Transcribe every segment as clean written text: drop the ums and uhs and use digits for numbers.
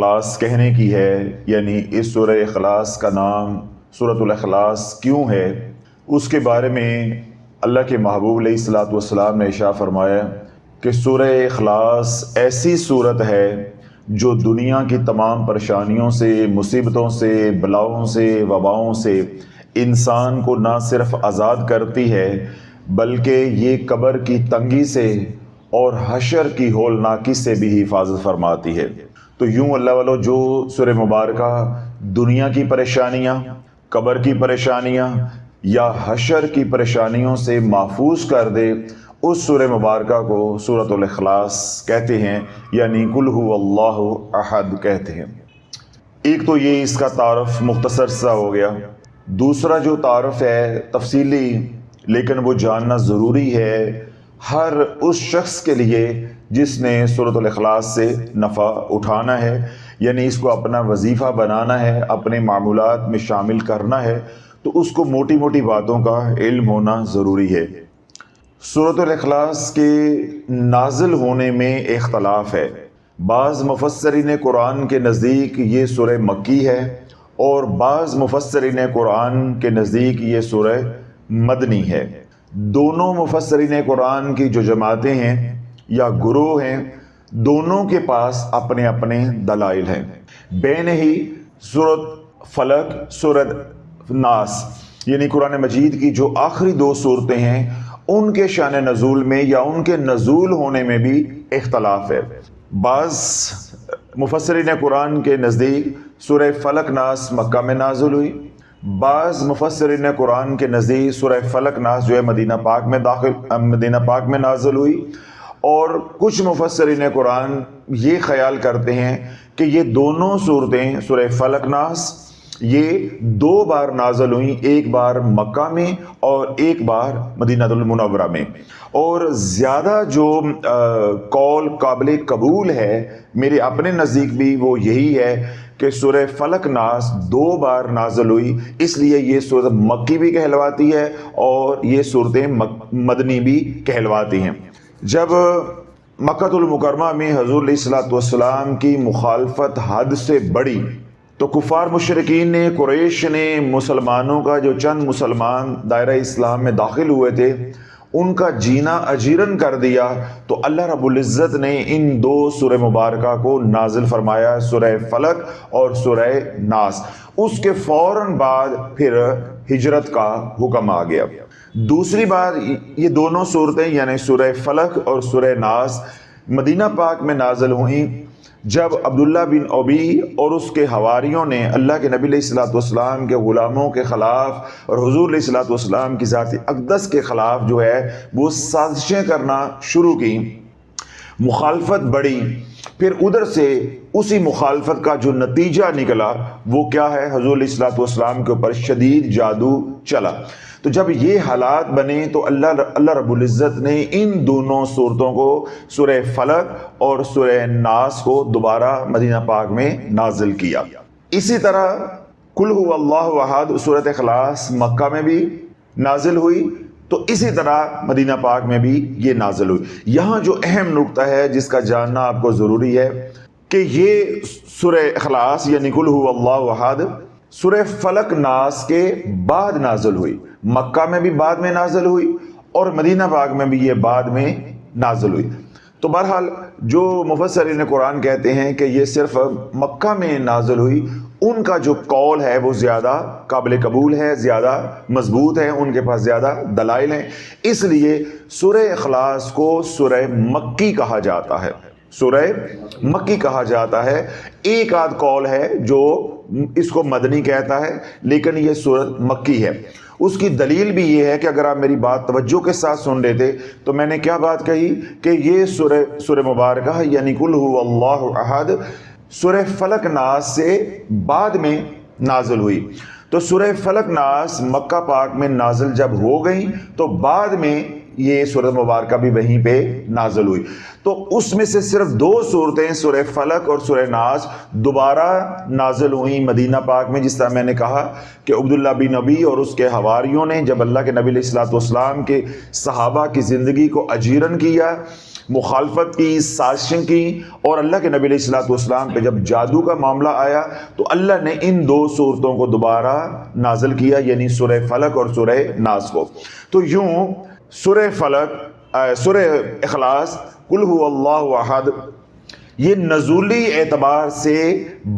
اخلاص کہنے کی ہے، یعنی اس سورہ اخلاص کا نام سورۃ الاخلاص کیوں ہے، اس کے بارے میں اللہ کے محبوب علیہ الصلوۃ والسلام نے ارشاد فرمایا کہ سورہ اخلاص ایسی صورت ہے جو دنیا کی تمام پریشانیوں سے، مصیبتوں سے، بلاؤں سے، وباؤں سے انسان کو نہ صرف آزاد کرتی ہے بلکہ یہ قبر کی تنگی سے اور حشر کی ہولناکی سے بھی حفاظت فرماتی ہے۔ تو یوں اللہ والو جو سورہ مبارکہ دنیا کی پریشانیاں، قبر کی پریشانیاں یا حشر کی پریشانیوں سے محفوظ کر دے، اس سورہ مبارکہ کو سورۃ الاخلاص کہتے ہیں، یعنی قل هو اللہ احد کہتے ہیں۔ ایک تو یہ اس کا تعارف مختصر سا ہو گیا۔ دوسرا جو تعارف ہے تفصیلی لیکن وہ جاننا ضروری ہے ہر اس شخص کے لیے جس نے سورۃ الاخلاص سے نفع اٹھانا ہے، یعنی اس کو اپنا وظیفہ بنانا ہے، اپنے معمولات میں شامل کرنا ہے، تو اس کو موٹی موٹی باتوں کا علم ہونا ضروری ہے۔ سورۃ الاخلاص کے نازل ہونے میں اختلاف ہے۔ بعض مفسرین قرآن کے نزدیک یہ سورہ مکی ہے اور بعض مفسرین قرآن کے نزدیک یہ سورہ مدنی ہے۔ دونوں مفسرین قرآن کی جو جماعتیں ہیں یا گروہ ہیں، دونوں کے پاس اپنے اپنے دلائل ہیں۔ بین ہی سورۃ فلق، سورۃ ناس، یعنی قرآن مجید کی جو آخری دو صورتیں ہیں، ان کے شان نزول میں یا ان کے نزول ہونے میں بھی اختلاف ہے۔ بعض مفسرین قرآن کے نزدیک سورہ فلق ناس مکہ میں نازل ہوئی، بعض مفسرین قرآن کے نزدیک سورہ فلق ناس جو ہے مدینہ پاک میں نازل ہوئی، اور کچھ مفسرین قرآن یہ خیال کرتے ہیں کہ یہ دونوں صورتیں سورہ فلق ناس یہ دو بار نازل ہوئیں، ایک بار مکہ میں اور ایک بار مدینہ المنورہ میں۔ اور زیادہ جو قول قابل قبول ہے میرے اپنے نزدیک بھی وہ یہی ہے کہ سورہ فلق ناس دو بار نازل ہوئی، اس لیے یہ صورت مکی بھی کہلواتی ہے اور یہ صورتیں مدنی بھی کہلواتی ہیں۔ جب مکہ المکرمہ میں حضور علیہ الصلوۃ والسلام کی مخالفت حد سے بڑھی تو کفار مشرکین نے، قریش نے مسلمانوں کا جو چند مسلمان دائرہ اسلام میں داخل ہوئے تھے ان کا جینا اجیرن کر دیا، تو اللہ رب العزت نے ان دو سورہ مبارکہ کو نازل فرمایا، سورہ فلق اور سورہ ناس۔ اس کے فوراً بعد پھر ہجرت کا حکم آ گیا۔ دوسری بات، یہ دونوں صورتیں یعنی سورہ فلق اور سورہ ناس مدینہ پاک میں نازل ہوئیں جب عبداللہ بن ابی اور اس کے حواریوں نے اللہ کے نبی علیہ الصلوۃ والسلام کے غلاموں کے خلاف اور حضور علیہ الصلوۃ والسلام کی ذات اقدس کے خلاف جو ہے وہ سازشیں کرنا شروع کی، مخالفت بڑھی، پھر ادھر سے اسی مخالفت کا جو نتیجہ نکلا وہ کیا ہے، حضور علیہ الصلوۃ والسلام کے اوپر شدید جادو چلا۔ تو جب یہ حالات بنے تو اللہ رب العزت نے ان دونوں صورتوں کو، سورہ فلق اور سورہ ناس کو دوبارہ مدینہ پاک میں نازل کیا۔ اسی طرح قل هو اللہ احد سورۃ اخلاص مکہ میں بھی نازل ہوئی، تو اسی طرح مدینہ پاک میں بھی یہ نازل ہوئی۔ یہاں جو اہم نقطہ ہے جس کا جاننا آپ کو ضروری ہے کہ یہ سورہ اخلاص یعنی قل هو اللہ احد سورہ فلق ناس کے بعد نازل ہوئی، مکہ میں بھی بعد میں نازل ہوئی اور مدینہ پاک میں بھی یہ بعد میں نازل ہوئی۔ تو بہرحال جو مفسرین قرآن کہتے ہیں کہ یہ صرف مکہ میں نازل ہوئی، ان کا جو قول ہے وہ زیادہ قابل قبول ہے، زیادہ مضبوط ہے، ان کے پاس زیادہ دلائل ہیں، اس لیے سورہ اخلاص کو سورہ مکی کہا جاتا ہے، سورہ مکی کہا جاتا ہے۔ ایک آدھ قول ہے جو اس کو مدنی کہتا ہے لیکن یہ سورت مکی ہے۔ اس کی دلیل بھی یہ ہے کہ اگر آپ میری بات توجہ کے ساتھ سن لیتے تو میں نے کیا بات کہی کہ یہ سورہ مبارکہ یعنی قل هو اللہ احد سورہ فلق ناس سے بعد میں نازل ہوئی۔ تو سورہ فلق ناس مکہ پاک میں نازل جب ہو گئی تو بعد میں یہ سورہ مبارکہ بھی وہیں پہ نازل ہوئی۔ تو اس میں سے صرف دو صورتیں سورہ فلق اور سورہ ناس دوبارہ نازل ہوئیں مدینہ پاک میں، جس طرح میں نے کہا کہ عبداللہ بن ابی اور اس کے حواریوں نے جب اللہ کے نبی علیہ الصلوۃ والسلام کے صحابہ کی زندگی کو اجیرن کیا، مخالفت کی، سازشیں کی، اور اللہ کے نبی علیہ الصلوۃ والسلام پہ جب جادو کا معاملہ آیا تو اللہ نے ان دو صورتوں کو دوبارہ نازل کیا، یعنی سورہ فلق اور سورہ ناس کو۔ تو یوں سورہ فلق، سورہ اخلاص، قل هو اللہ احد، یہ نزولی اعتبار سے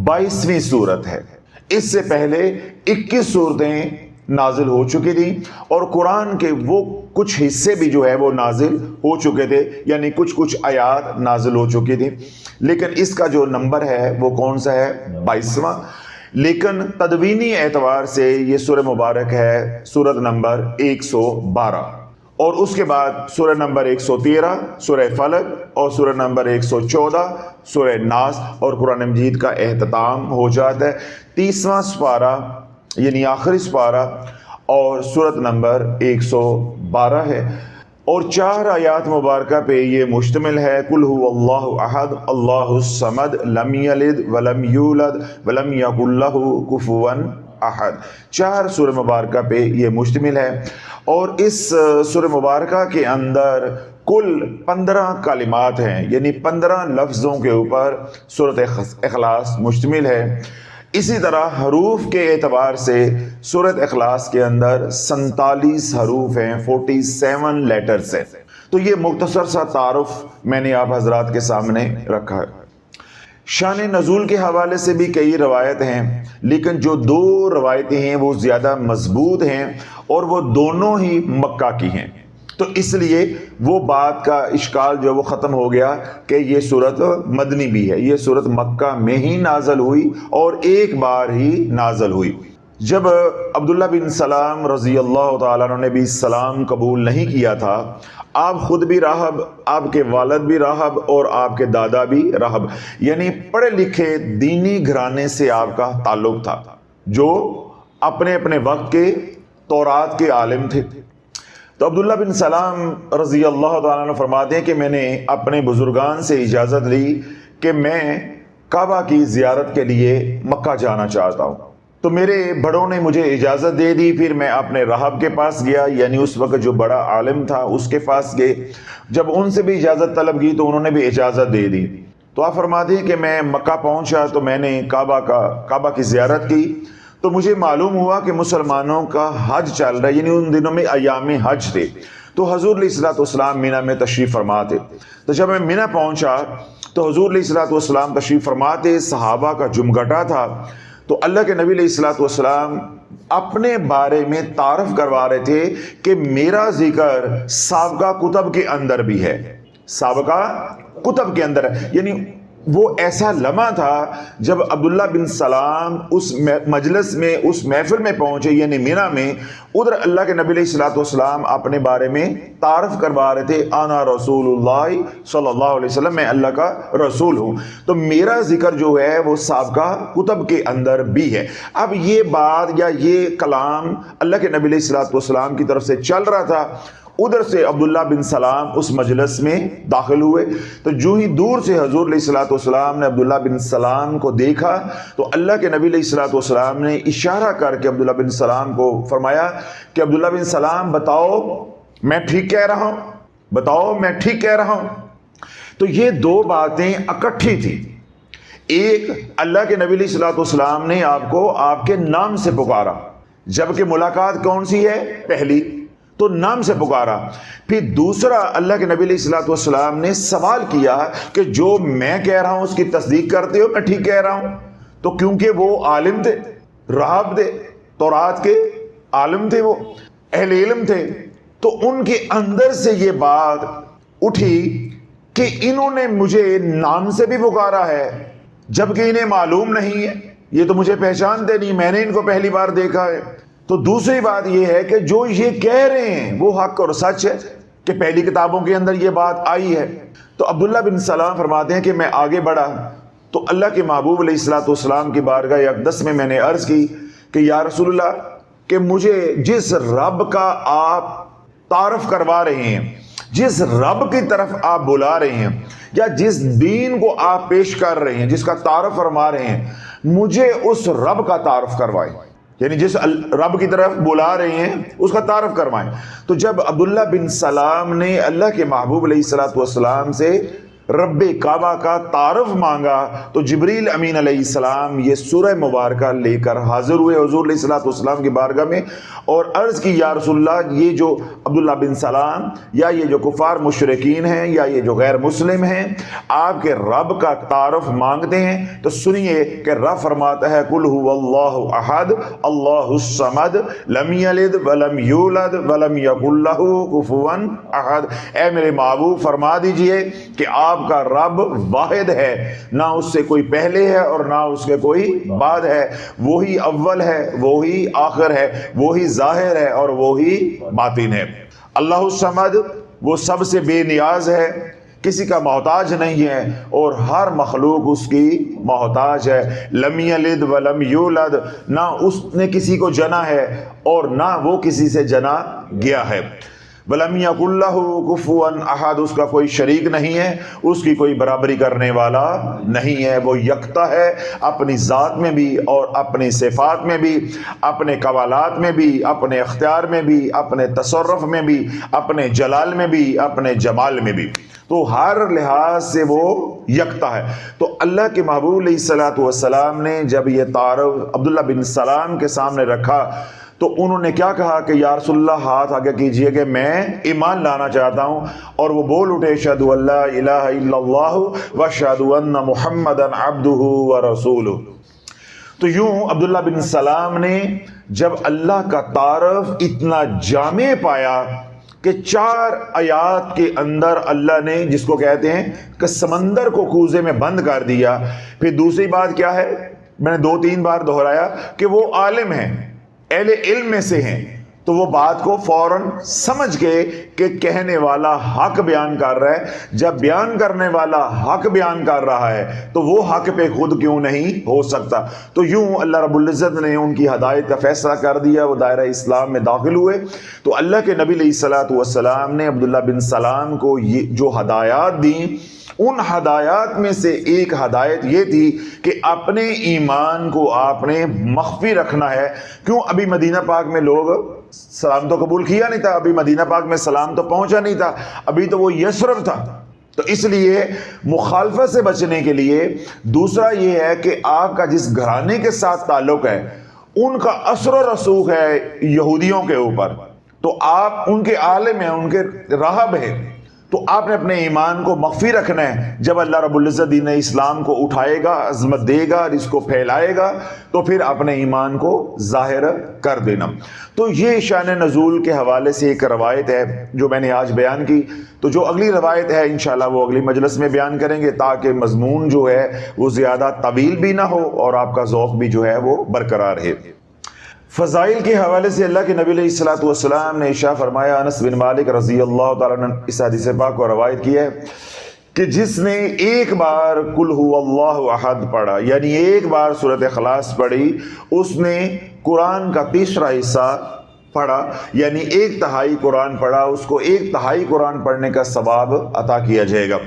22ویں صورت ہے۔ اس سے پہلے 21 صورتیں نازل ہو چکی تھیں، اور قرآن کے وہ کچھ حصے بھی جو ہے وہ نازل ہو چکے تھے، یعنی کچھ آیات نازل ہو چکی تھی، لیکن اس کا جو نمبر ہے وہ کون سا ہے؟ 22واں۔ لیکن تدوینی اعتبار سے یہ سورہ مبارک ہے سورت نمبر 112، اور اس کے بعد سورہ نمبر 113 سورہ فلق، اور سورہ نمبر 114 سورہ ناس، اور قرآن مجید کا اختتام ہو جاتا ہے 30واں سپارہ، یعنی آخری سپارہ، اور سورت نمبر 112 ہے، اور 4 آیات مبارکہ پہ یہ مشتمل ہے۔ قل هو اللہ احد اللہ الصمد لم یلد ولم یولد ولم یکن لہ کفوا احد، 4 سورہ مبارکہ پہ یہ مشتمل ہے، اور اس سورہ مبارکہ کے اندر کل 15 کلمات ہیں، یعنی 15 لفظوں کے اوپر سورۃ اخلاص مشتمل ہے۔ اسی طرح حروف کے اعتبار سے سورۃ اخلاص کے اندر 47 حروف ہیں، 47 لیٹرز ہیں۔ تو یہ مختصر سا تعارف میں نے آپ حضرات کے سامنے رکھا ہے۔ شان نزول کے حوالے سے بھی کئی روایت ہیں، لیکن جو 2 روایتیں ہیں وہ زیادہ مضبوط ہیں، اور وہ دونوں ہی مکہ کی ہیں، تو اس لیے وہ بات کا اشکال جو وہ ختم ہو گیا کہ یہ صورت مدنی بھی ہے۔ یہ صورت مکہ میں ہی نازل ہوئی، اور ایک بار ہی نازل ہوئی۔ جب عبداللہ بن سلام رضی اللہ تعالیٰ عنہ نے بھی اسلام قبول نہیں کیا تھا، آپ خود بھی راہب، آپ کے والد بھی راہب، اور آپ کے دادا بھی راہب، یعنی پڑھے لکھے دینی گھرانے سے آپ کا تعلق تھا، جو اپنے اپنے وقت کے تورات کے عالم تھے۔ تو عبداللہ بن سلام رضی اللہ تعالیٰ عنہ فرماتے ہیں کہ میں نے اپنے بزرگان سے اجازت لی کہ میں کعبہ کی زیارت کے لیے مکہ جانا چاہتا ہوں، تو میرے بڑوں نے مجھے اجازت دے دی۔ پھر میں اپنے راہب کے پاس گیا، یعنی اس وقت جو بڑا عالم تھا اس کے پاس گئے، جب ان سے بھی اجازت طلب کی تو انہوں نے بھی اجازت دے دی۔ تو آپ فرماتے ہیں کہ میں مکہ پہنچا تو میں نے کعبہ کی زیارت کی، تو مجھے معلوم ہوا کہ مسلمانوں کا حج چل رہا ہے، یعنی ان دنوں میں ایام حج تھے، تو حضور علیہ الصلوۃ والسلام مینا میں تشریف فرما تھے۔ تو جب میں مینا پہنچا تو حضور علیہ الصلوۃ والسلام تشریف فرما تھے، صحابہ کا جمگٹا تھا، تو اللہ کے نبی علیہ الصلوۃ والسلام اپنے بارے میں تعارف کروا رہے تھے کہ میرا ذکر سابقہ کتب کے اندر بھی ہے، سابقہ کتب کے اندر ہے، یعنی وہ ایسا لمحہ تھا جب عبداللہ بن سلام اس مجلس میں، اس محفل میں پہنچے، یعنی مینا میں، ادھر اللہ کے نبی علیہ الصلوۃ والسلام اپنے بارے میں تعارف کروا رہے تھے، انا رسول اللہ صلی اللہ علیہ وسلم، میں اللہ کا رسول ہوں، تو میرا ذکر جو ہے وہ سابقہ کتب کے اندر بھی ہے۔ اب یہ بات یا یہ کلام اللہ کے نبی علیہ الصلوۃ والسلام کی طرف سے چل رہا تھا، ادھر سے عبداللہ بن سلام اس مجلس میں داخل ہوئے، تو جو ہی دور سے حضور علیہ الصلوۃ والسلام نے عبداللہ بن سلام کو دیکھا تو اللہ کے نبی علیہ الصلوۃ والسلام نے اشارہ کر کے عبداللہ بن سلام کو فرمایا کہ عبداللہ بن سلام بتاؤ میں ٹھیک کہہ رہا ہوں، بتاؤ میں ٹھیک کہہ رہا ہوں۔ تو یہ 2 باتیں اکٹھی تھی، ایک اللہ کے نبی علیہ الصلوۃ والسلام نے آپ کو آپ کے نام سے پکارا، جبکہ ملاقات کون سی ہے؟ پہلی، تو نام سے پکارا۔ پھر دوسرا، اللہ کے نبی علیہ الصلوۃ والسلام نے سوال کیا کہ جو میں کہہ رہا ہوں اس کی تصدیق کرتے ہو؟ میں ٹھیک کہہ رہا ہوں؟ تو کیونکہ وہ عالم تھے، راہب تھے، تورات کے عالم تھے، وہ اہل علم تھے، تو ان کے اندر سے یہ بات اٹھی کہ انہوں نے مجھے نام سے بھی پکارا ہے جبکہ انہیں معلوم نہیں ہے، یہ تو مجھے پہچانتے نہیں، میں نے ان کو پہلی بار دیکھا ہے۔ تو دوسری بات یہ ہے کہ جو یہ کہہ رہے ہیں وہ حق اور سچ ہے کہ پہلی کتابوں کے اندر یہ بات آئی ہے۔ تو عبداللہ بن سلام فرماتے ہیں کہ میں آگے بڑھا تو اللہ کے محبوب علیہ الصلوۃ والسلام کی بارگاہ اقدس میں نے عرض کی کہ یا رسول اللہ، کہ مجھے جس رب کا آپ تعارف کروا رہے ہیں، جس رب کی طرف آپ بلا رہے ہیں، یا جس دین کو آپ پیش کر رہے ہیں، جس کا تعارف فرما رہے ہیں، مجھے اس رب کا تعارف کروائیں، یعنی جس رب کی طرف بلا رہے ہیں اس کا تعارف کروائیں۔ تو جب عبداللہ بن سلام نے اللہ کے محبوب علیہ الصلوۃ والسلام سے رب کعبہ کا تعارف مانگا تو جبریل امین علیہ السلام یہ سورہ مبارکہ لے کر حاضر ہوئے حضور علیہ الصلوۃ والسلام کی بارگاہ میں اور عرض کی یا رسول اللہ، یہ جو عبداللہ بن سلام یا یہ جو کفار مشرکین ہیں یا یہ جو غیر مسلم ہیں آپ کے رب کا تعارف مانگتے ہیں، تو سنیے کہ رب فرماتا ہے قل هو اللہ احد اللہ الصمد لم یلد ولم یولد ولم یکن لہ کفوا احد۔ اے میرے محبوب فرما دیجئے کہ آپ کا رب واحد ہے، نہ اس سے کوئی پہلے ہے اور نہ اس کے کوئی بعد ہے، وہی اول ہے، وہی آخر ہے، وہی ظاہر ہے اور وہی باطن ہے۔ اللہ الصمد، وہ سب سے بے نیاز ہے، کسی کا محتاج نہیں ہے اور ہر مخلوق اس کی محتاج ہے۔ لم یلد ولم یولد، نہ اس نے کسی کو جنا ہے اور نہ وہ کسی سے جنا گیا ہے۔ ولم یکن لہ کفوا احد، اس کا کوئی شریک نہیں ہے، اس کی کوئی برابری کرنے والا نہیں ہے، وہ یکتا ہے اپنی ذات میں بھی اور اپنی صفات میں بھی، اپنے کمالات میں بھی، اپنے اختیار میں بھی، اپنے تصرف میں بھی، اپنے جلال میں بھی، اپنے جمال میں بھی، تو ہر لحاظ سے وہ یکتا ہے۔ تو اللہ کے محبوب علیہ الصلوۃ والسلام نے جب یہ تعارف عبداللہ بن سلام کے سامنے رکھا تو انہوں نے کیا کہا کہ یا رسول اللہ ہاتھ آگے کیجئے کہ میں ایمان لانا چاہتا ہوں، اور وہ بول اٹھے اشہد ان لا الہ الا اللہ واشہد ان محمدا عبدہ ورسولہ۔ تو یوں عبداللہ بن سلام نے جب اللہ کا تعارف اتنا جامع پایا کہ 4 آیات کے اندر اللہ نے جس کو کہتے ہیں کہ سمندر کو کوزے میں بند کر دیا۔ پھر دوسری بات کیا ہے، میں نے 2-3 بار دہرایا کہ وہ عالم ہیں، اہل علم میں سے ہیں، تو وہ بات کو فوراً سمجھ کے کہ کہنے والا حق بیان کر رہا ہے، جب بیان کرنے والا حق بیان کر رہا ہے تو وہ حق پہ خود کیوں نہیں ہو سکتا۔ تو یوں اللہ رب العزت نے ان کی ہدایت کا فیصلہ کر دیا، وہ دائرہ اسلام میں داخل ہوئے۔ تو اللہ کے نبی علیہ الصلوۃ والسلام نے عبداللہ بن سلام کو یہ جو ہدایات دیں، ان ہدایات میں سے ایک ہدایت یہ تھی کہ اپنے ایمان کو آپ نے مخفی رکھنا ہے۔ کیوں؟ ابھی مدینہ پاک میں لوگ سلام تو قبول کیا نہیں تھا، ابھی مدینہ پاک میں سلام تو پہنچا نہیں تھا، ابھی تو وہ یثرب تھا۔ تو اس لیے مخالفت سے بچنے کے لیے دوسرا یہ ہے کہ آپ کا جس گھرانے کے ساتھ تعلق ہے ان کا اثر و رسوخ ہے یہودیوں کے اوپر، تو آپ ان کے عالم ہیں، ان کے راہب ہیں، تو آپ نے اپنے ایمان کو مخفی رکھنا ہے۔ جب اللہ رب العزت دین اسلام کو اٹھائے گا، عظمت دے گا، اس کو پھیلائے گا، تو پھر اپنے ایمان کو ظاہر کر دینا۔ تو یہ شان نزول کے حوالے سے ایک روایت ہے جو میں نے آج بیان کی۔ تو جو اگلی روایت ہے انشاءاللہ وہ اگلی مجلس میں بیان کریں گے، تاکہ مضمون جو ہے وہ زیادہ طویل بھی نہ ہو اور آپ کا ذوق بھی جو ہے وہ برقرار رہے۔ فضائل کے حوالے سے اللہ کے نبی علیہ الصلوۃ والسلام نے ارشاد فرمایا، انس بن مالک رضی اللہ تعالیٰ عنہ اس حدیث پاک کو روایت کی ہے کہ جس نے ایک بار قل هو اللہ احد پڑھا، یعنی ایک بار سورۃ اخلاص پڑھی، اس نے قرآن کا تیسرا حصہ پڑھا، یعنی 1/3 قرآن پڑھا، اس کو 1/3 قرآن پڑھنے کا ثواب عطا کیا جائے گا۔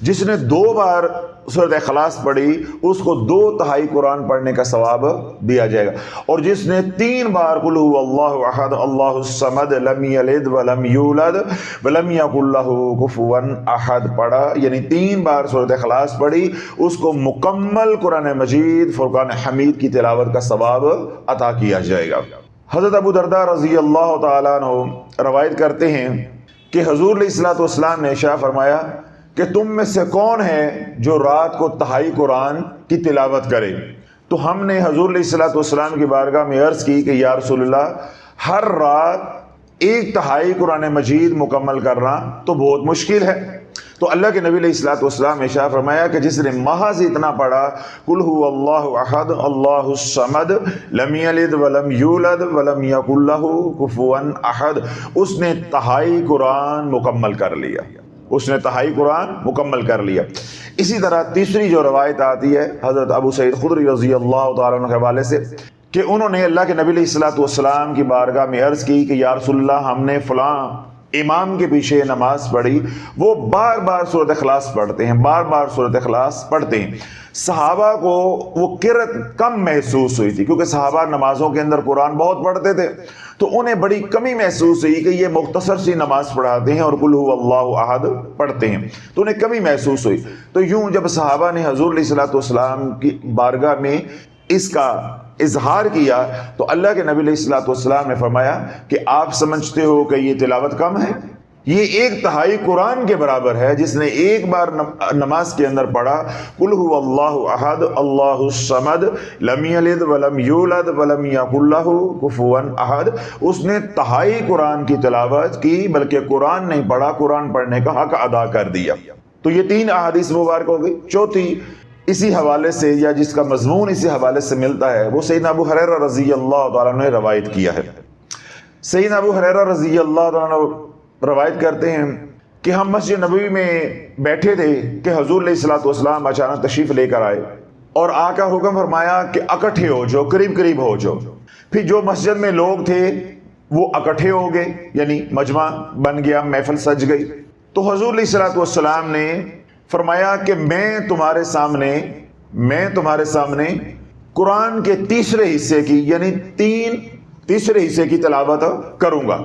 جس نے 2 بار سورۃ اخلاص پڑھی، اس کو 2/3 قرآن پڑھنے کا ثواب دیا جائے گا، اور جس نے 3 بار قل هو اللہ احد اللہ الصمد لم یلد ولم یولد ولم یکن لہ کفوا احد پڑھا، یعنی 3 بار سورۃ اخلاص پڑھی، اس کو مکمل قرآن مجید فرقان حمید کی تلاوت کا ثواب عطا کیا جائے گا۔ حضرت ابو درداء رضی اللہ تعالیٰ عنہ روایت کرتے ہیں کہ حضور علیہ الصلوۃ والسلام نے ارشاد فرمایا کہ تم میں سے کون ہے جو رات کو 1/3 قرآن کی تلاوت کرے؟ تو ہم نے حضور علیہ الصلوۃ والسلام کی بارگاہ میں عرض کی کہ یا رسول اللہ، ہر رات 1/3 قرآن مجید مکمل کرنا تو بہت مشکل ہے۔ تو اللہ کے نبی علیہ الصلوۃ والسلام نے ارشاد فرمایا کہ جس نے محض اتنا پڑھا قل هو اللہ احد اللہ الصمد لم یلد ولم یولد ولم یکن لہ کفوا احد، اس نے 1/3 قرآن مکمل کر لیا، اس نے 1/3 قرآن مکمل کر لیا۔ اسی طرح تیسری جو روایت آتی ہے حضرت ابو سعید خدری رضی اللہ تعالیٰ عنہ کے حوالے سے کہ انہوں نے اللہ کے نبی علیہ الصلوۃ والسلام کی بارگاہ میں عرض کی کہ یا رسول اللہ، ہم نے فلاں امام کے پیچھے نماز پڑھی وہ بار بار سورۃ اخلاص پڑھتے ہیں، بار بار سورۃ اخلاص پڑھتے ہیں۔ صحابہ کو وہ قرت کم محسوس ہوئی تھی، کیونکہ صحابہ نمازوں کے اندر قرآن بہت پڑھتے تھے، تو انہیں بڑی کمی محسوس ہوئی کہ یہ مختصر سی نماز پڑھاتے ہیں اور قل هو اللہ احد پڑھتے ہیں، تو انہیں کمی محسوس ہوئی۔ تو یوں جب صحابہ نے حضور علیہ الصلوۃ والسلام کی بارگاہ میں اس کا اظہار کیا تو اللہ کے نبی علیہ الصلوۃ والسلام نے فرمایا کہ آپ سمجھتے ہو کہ یہ تلاوت کم ہے؟ یہ 1/3 قرآن کے برابر ہے جس نے ایک بار نماز کے اندر پڑھا قل هو اللہ احد اللہ الصمد لم یلد ولم یولد ولم یکن لہ کفوا احد، اس نے 1/3 قرآن کی تلاوت کی، بلکہ قرآن نہیں پڑھا، قرآن پڑھنے کا حق ادا کر دیا۔ تو یہ 3 احادیث مبارک ہو گئی۔ چوتھی اسی حوالے سے یا جس کا مضمون اسی حوالے سے ملتا ہے وہ سیدنا ابو ہریرہ رضی اللہ تعالیٰ عنہ نے روایت کیا ہے۔ سیدنا ابو ہریرہ رضی اللہ تعالیٰ عنہ روایت کرتے ہیں کہ ہم مسجد نبوی میں بیٹھے تھے کہ حضور علیہ الصلوۃ والسلام اچانک تشریف لے کر آئے اور آقا حکم فرمایا کہ اکٹھے ہو جاؤ، قریب قریب ہو جاؤ۔ پھر جو مسجد میں لوگ تھے وہ اکٹھے ہو گئے، یعنی مجمع بن گیا، محفل سج گئی۔ تو حضور علیہ الصلوۃ والسلام نے فرمایا کہ میں تمہارے سامنے قرآن کے تیسرے حصے کی یعنی تیسرے حصے کی تلاوت کروں گا۔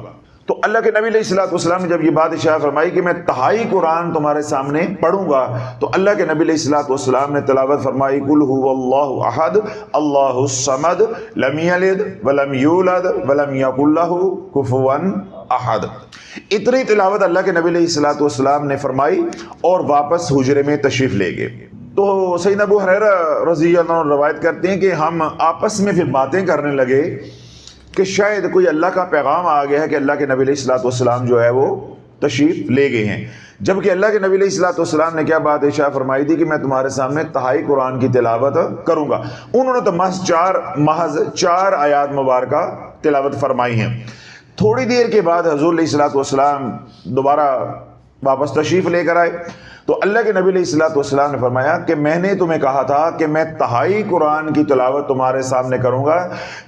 تو اللہ کے نبی علیہ الصلوۃ والسلام نے جب یہ بات ارشاد فرمائی کہ میں 1/3 قرآن تمہارے سامنے پڑھوں گا، تو اللہ کے نبی علیہ الصلوۃ والسلام نے تلاوت فرمائی قل هو اللہ احد اللہ الصمد لم یلد ولم یولد ولم یکن لہ کفوا احد۔ اتنی تلاوت اللہ کے نبی علیہ الصلوۃ والسلام نے فرمائی اور واپس حجرے میں تشریف لے گئے۔ تو سیدنا ابو ہریرہ رضی اللہ عنہ روایت کرتے ہیں کہ ہم آپس میں پھر باتیں کرنے لگے کہ شاید کوئی اللہ کا پیغام آ گیا ہے کہ اللہ کے نبی علیہ الصلوۃ والسلام جو ہے وہ تشریف لے گئے ہیں، جبکہ اللہ کے نبی علیہ الصلوۃ والسلام نے کیا بات ارشاد فرمائی تھی کہ میں تمہارے سامنے 1/3 قرآن کی تلاوت کروں گا۔ انہوں نے تو محض 4 آیات مبارکہ تلاوت فرمائی ہیں۔ تھوڑی دیر کے بعد حضور علیہ الصلوۃ والسلام دوبارہ واپس تشریف لے کر آئے تو اللہ کے نبی علیہ الصلوۃ والسلام نے فرمایا کہ میں نے تمہیں کہا تھا کہ میں 1/3 قرآن کی تلاوت تمہارے سامنے کروں گا،